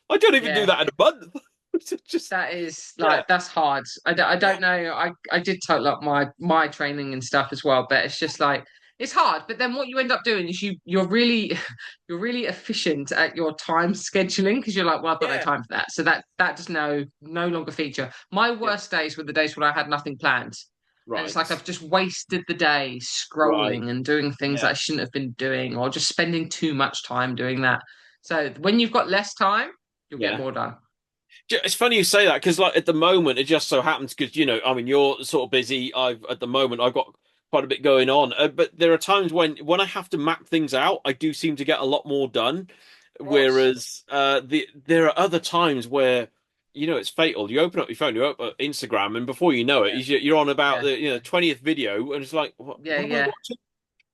I don't even do yeah. that in a month. It's just That is yeah, like that's hard. I yeah, don't know. I did total up my training and stuff as well, but it's just like it's hard. But then what you end up doing is you're really you're really efficient at your time scheduling because you're like, well, I've got no yeah, time for that. So that does no longer feature. My yeah. worst days were the days when I had nothing planned. And it's like Right, I've just wasted the day right. scrolling and doing things that Yeah, I shouldn't have been doing or just spending too much time doing that. So when you've got less time, you'll get yeah. more done. It's funny you say that because, like, at the moment, it just so happens because I mean, you're sort of busy. At the moment, I've got quite a bit going on, but there are times when I have to map things out, I do seem to get a lot more done. Of course. Whereas, there are other times where, it's fatal. You open up your phone, you open up Instagram, and before you know it, Yeah. you're on about Yeah. the 20th video, and it's like, Yeah, what am I yeah, watching?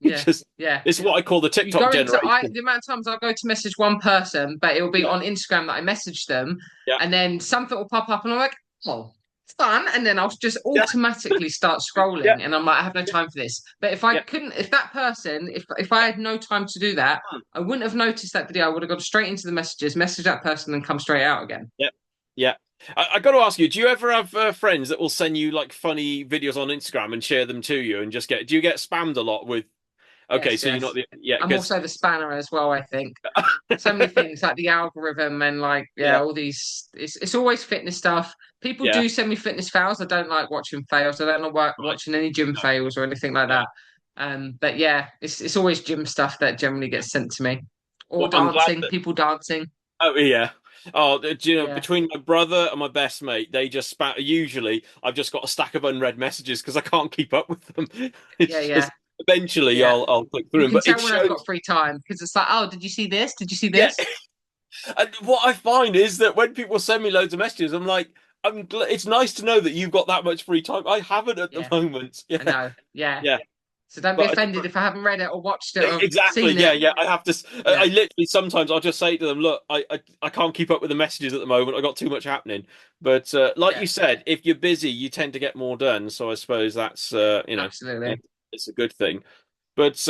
It yeah, just yeah. it's what I call the You TikTok go into generation. the amount of times I'll go to message one person, but it will be Yeah, on Instagram that I message them, yeah, and then something will pop up, and I'm like, oh, it's fun, and then I'll just yeah, automatically start yeah, scrolling, and I'm like, I have no yeah, time for this. But if I yeah. couldn't, if that person, if I had no time to do that, I wouldn't have noticed that video. I would have gone straight into the messages, message that person, and come straight out again. Yeah, yeah. I got to ask you, do you ever have friends that will send you like funny videos on Instagram and share them to you and just do you get spammed a lot with, okay, Yes, so you're not yes. yeah, I'm because, also the spanner as well, I think. So many things like the algorithm and like yeah yeah, all these it's always fitness stuff. People yeah, do send me fitness fails. I don't like watching fails. I don't like right, watching any gym no, fails or anything like no. that. But yeah, it's always gym stuff that generally gets sent to me, or Well, I'm glad dancing, that, people dancing. oh, yeah. Oh, Yeah, between my brother and my best mate, they just spat. Usually, I've just got a stack of unread messages because I can't keep up with them. yeah, It's yeah, just eventually yeah. I'll click through You them, can but it tell when I've got shows. free time because it's like, oh, did you see this? Did you see Yeah, this? and what I find is that when people send me loads of messages, I'm like, it's nice to know that you've got that much free time. I haven't at the Yeah, moment. I Yeah, know. Yeah. yeah. So don't be But offended if I haven't read it or watched it or exactly, seen yeah, it. yeah. I have to. I Yeah, literally sometimes I'll just say to them, "Look, I can't keep up with the messages at the moment. I got too much happening." But like yeah, you said, if you're busy, you tend to get more done. So I suppose that's absolutely. it's a good thing. But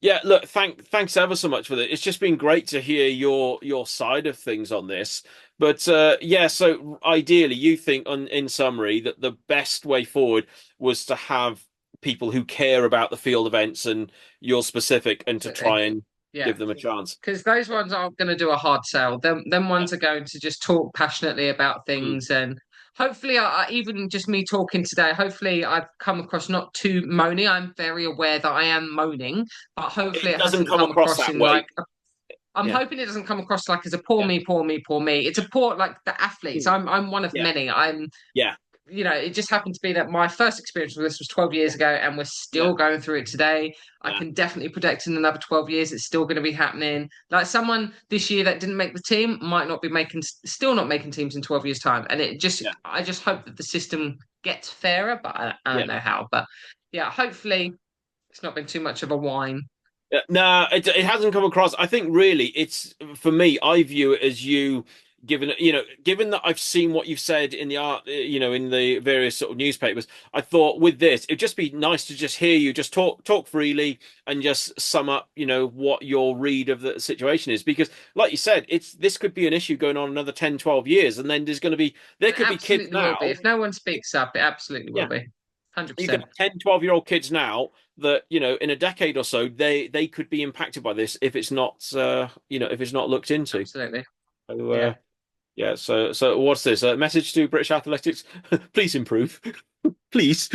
yeah, look, thanks ever so much for that. It's just been great to hear your side of things on this. But yeah, so ideally, you think, in summary, that the best way forward was to have people who care about the field events and you're specific, and to Absolutely. try and Yeah. give them a chance. Because those ones aren't going to do a hard sell. Them Yeah. ones are going to just talk passionately about Mm. things. And hopefully, even just me talking today, hopefully I've come across not too moany. I'm very aware that I am moaning, but hopefully It it doesn't hasn't come come across across that in way. like, I'm Yeah, hoping it doesn't come across like as a poor yeah, me, poor me, poor me. It's a poor, like the athletes. mm, I'm one of yeah, many. I'm yeah, it just happened to be that my first experience with this was 12 years ago, and we're yeah, still going through it today. I yeah, can definitely predict in another 12 years it's still going to be happening. Like someone this year that didn't make the team might not be making, still not making teams in 12 years' time. And yeah, I just hope that the system gets fairer, but I yeah. don't know how. But yeah, hopefully it's not been too much of a whine. No, it hasn't come across. I think really it's for me, I view it as given that I've seen what you've said in the art, in the various sort of newspapers, I thought with this, it'd just be nice to just hear you just talk freely and just sum up, what your read of the situation is. Because, like you said, this could be an issue going on another 10, 12 years, and then there And it could be kids absolutely will be. now. If no one speaks up, it absolutely will Yeah, be. you could 100%. have 10, 12-year-old kids now that, in a decade or so, they could be impacted by this if it's not, if it's not looked into. Absolutely. So, Yeah. yeah. So what's this? A message to British athletics? Please improve, please.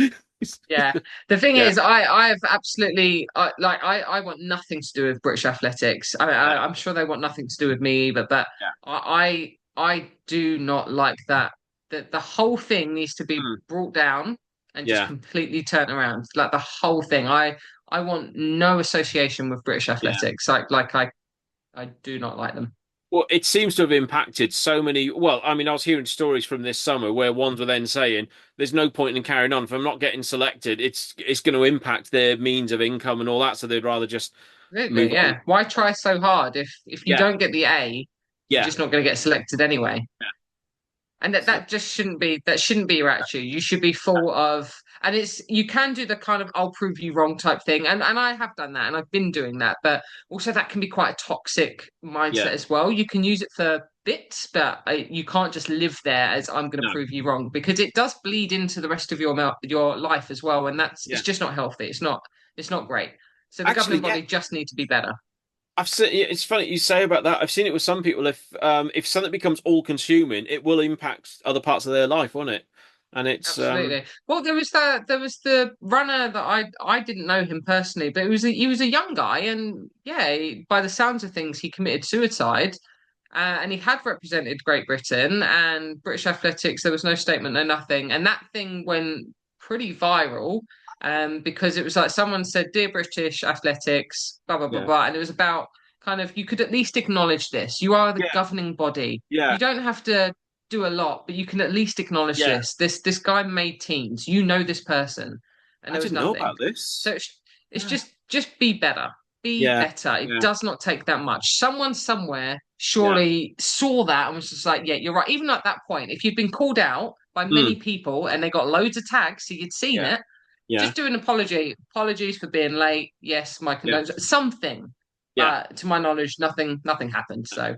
Yeah. The thing Yeah, is, I've absolutely I want nothing to do with British athletics. yeah, I'm sure they want nothing to do with me either, but yeah, I do not like that. That the whole thing needs to be mm, brought down and just yeah, completely turned around. Like the whole thing. I want no association with British yeah. athletics. I do not like them. Well, it seems to have impacted so many. Well, I mean, I was hearing stories from this summer where ones were then saying, "There's no point in carrying on. If I'm not getting selected, it's going to impact their means of income and all that. So they'd rather just Absolutely, move on." yeah. Why try so hard if you Yeah, don't get the A, you're yeah, just not going to get selected anyway. yeah. And that So, that just shouldn't be your attitude. You should be full of, and it's you can do the kind of I'll prove you wrong type thing, and I have done that, and I've been doing that, but also that can be quite a toxic mindset yeah, as well. You can use it for bits, but you can't just live there as I'm going to no, prove you wrong because it does bleed into the rest of your life as well, and it's yeah. just not healthy. It's not great. So the Actually, governing yeah. body just need to be better. I've seen. It's funny you say about that. I've seen it with some people. If something becomes all consuming, it will impact other parts of their life, won't it? And it's Absolutely. Well, there was the runner that I didn't know him personally, but he was a young guy, and yeah, by the sounds of things, he committed suicide, and he had represented Great Britain and British athletics. There was no statement, no nothing, and that thing went pretty viral, because it was like someone said, "Dear British athletics," blah blah blah yeah, blah, and it was about kind of you could at least acknowledge this. You are the yeah, governing body. yeah. You don't have to do a lot, but you can at least acknowledge Yeah. this. This guy made teams. You know this person, and I there was didn't know nothing. about So this. it's Yeah, just be better. Be yeah, better. It yeah. does not take that much. Someone somewhere Yeah. surely saw that and was just like, yeah, you're right. Even at that point, if you've been called out by many Mm, people and they got loads of tags, so you'd seen yeah, it, yeah, just do an apology. Apologies for being late. Yes, my yeah, condolences. Something. yeah. But to my knowledge, nothing happened. So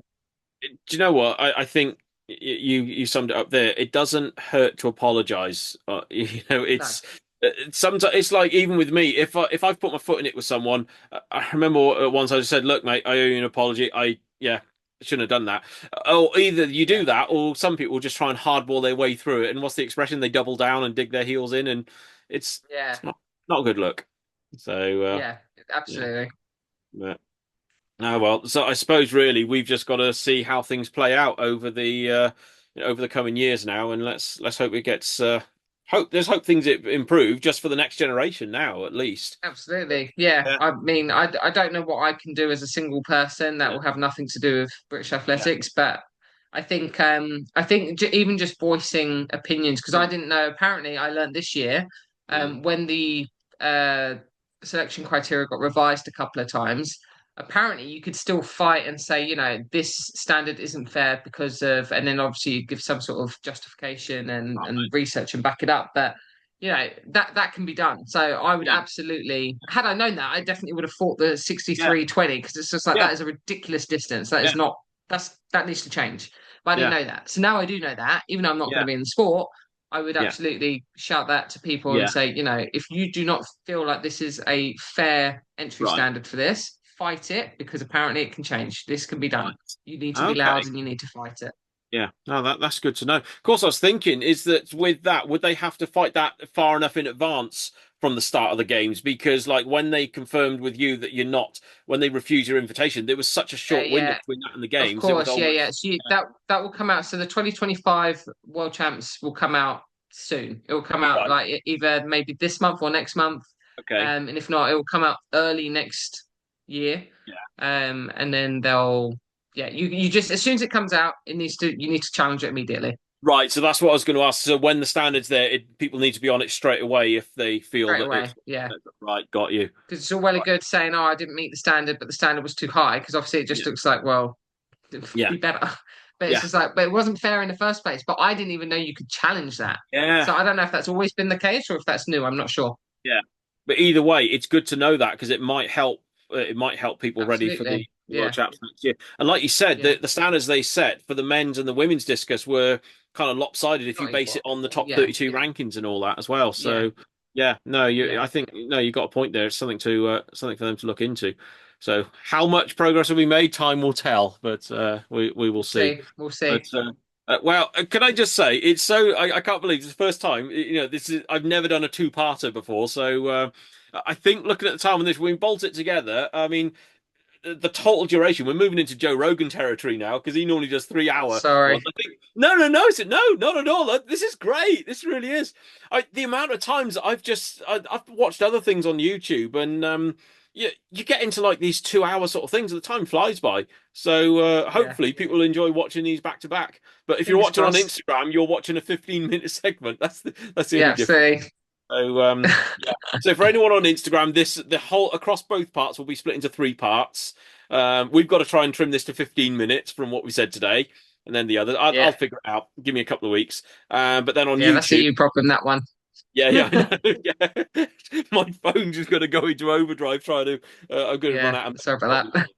Do you know what? I think you summed it up there. It doesn't hurt to apologize. no. Sometimes it's like even with me, if I've put my foot in it with someone, I remember once I just said, "Look, mate, I owe you an apology. Yeah, shouldn't have done that." Or either you Yeah. do that, or some people just try and hardball their way through it. And what's the expression? They double down and dig their heels in, and it's Yeah. it's not a good look. So Yeah. yeah. Absolutely. Yeah. Oh well, so I suppose really we've just got to see how things play out over the coming years now, and let's hope it gets hope things improve just for the next generation now at least. Absolutely. Yeah. Yeah, I mean, I don't know what I can do as a single person that yeah, will have nothing to do with British yeah, athletics, but I think even just voicing opinions because I mm, didn't know. Apparently, I learned this year, yeah, when the uh selection criteria got revised a couple of times. Apparently, you could still fight and say, this standard isn't fair because of, and then obviously you give some sort of justification and right, research and back it up, but. That can be done. So I would yeah, absolutely, had I known that, I definitely would have fought the yeah, 63-20 because it's just like yeah, that is a ridiculous distance. That yeah, is not that needs to change. But I didn't yeah, know that. So now I do know that, even though I'm not going yeah, to be in the sport, I would yeah, absolutely shout that to people and yeah, say, if you do not feel like this is a fair entry right, standard for this, fight it because apparently it can change. This can be done. right, You need to be loud okay. and you need to fight it. Yeah, no, that's good to know. Of course, I was thinking is that with that, would they have to fight that far enough in advance from the start of the games? Because like when they confirmed with you that you're not, when they refused your invitation, there was such a Yeah, short window yeah. between that and the Of games. It was course, yeah, yeah. almost, So that will come out. So the 2025 World Champs will come out soon. It will come out right. like either maybe this month or next month, Okay. and if not, it will come out early next year. Yeah. And then yeah, you just as soon as it comes out, you need to challenge it immediately, Right. So that's what I was going to ask. So when the standard's there, people need to be on it straight away if they feel straight that away. it's Yeah, right. Got you. because it's all well and Right. good saying, "Oh, I didn't meet the standard," but the standard was too high. Because obviously, it just Yeah. looks like, well, Yeah. be better. But it's Yeah, just like, but it wasn't fair in the first place. But I didn't even know you could challenge that. yeah, So I don't know if that's always been the case or if that's new. I'm not sure. yeah. But either way, it's good to know that because it might help. It might help people ready for the Absolutely. World Yeah. Champs next year. And like you said, Yeah. the standards they set for the men's and the women's discus were kind of lopsided if you Not base equal. it on the top Yeah. 32 rankings and all that as well. Yeah. So yeah, no, Yeah. I think no, you got a point there. It's something to something for them to look into. So how much progress will be made, time will tell, but we will We'll see. see. We'll But see. well, can I just say it's so I can't believe it's the first time. This is I've never done a two-parter before, so I think looking at the time on this, when we bolt it together, I mean the total duration. We're moving into Joe Rogan territory now because he normally does 3 hour Sorry. ones. I think no, no, not at all. This is great. This really is. The amount of times I've watched other things on YouTube and you get into like these 2 hour sort of things and the time flies by. So Yeah. hopefully people enjoy watching these back to back. But if you're Fingers watching on crossed. Instagram, you're watching a 15-minute segment. That's the only Yeah. difference. See. So yeah. So for anyone on Instagram, the whole across both parts will be split into three parts. We've got to try and trim this to 15 minutes from what we said today, and then the other. I'll Yeah. figure it out. Give me a couple of weeks. But then on Yeah. That's a YouTube, you problem, that one. yeah, yeah, I know. Yeah. My phone's just going to go into overdrive trying to. I'm going to run Yeah. out of Sorry probably. about that.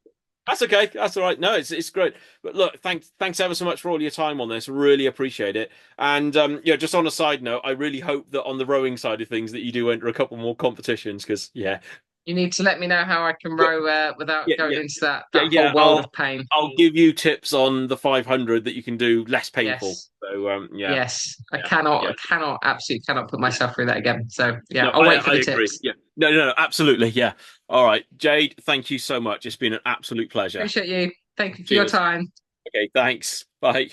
That's okay. That's all right. No, it's great. But look, thanks ever so much for all your time on this. Really appreciate it. And yeah, just on a side note, I really hope that on the rowing side of things that you do enter a couple more competitions because yeah, You need to let me know how I can yeah, row without yeah, going yeah, into that yeah, whole yeah. world of pain. I'll give you tips on the 500 that you can do less painful. Yes. So yeah, Yes. yeah, I yeah, cannot, absolutely cannot put yeah. myself through that again. So yeah, No, I'll wait for I the agree. tips. Yeah, no, no, no, absolutely. Yeah. All right, Jade. Thank you so much. It's been an absolute pleasure. Appreciate you. Thank you for your Cheers. time. Okay, thanks. Bye.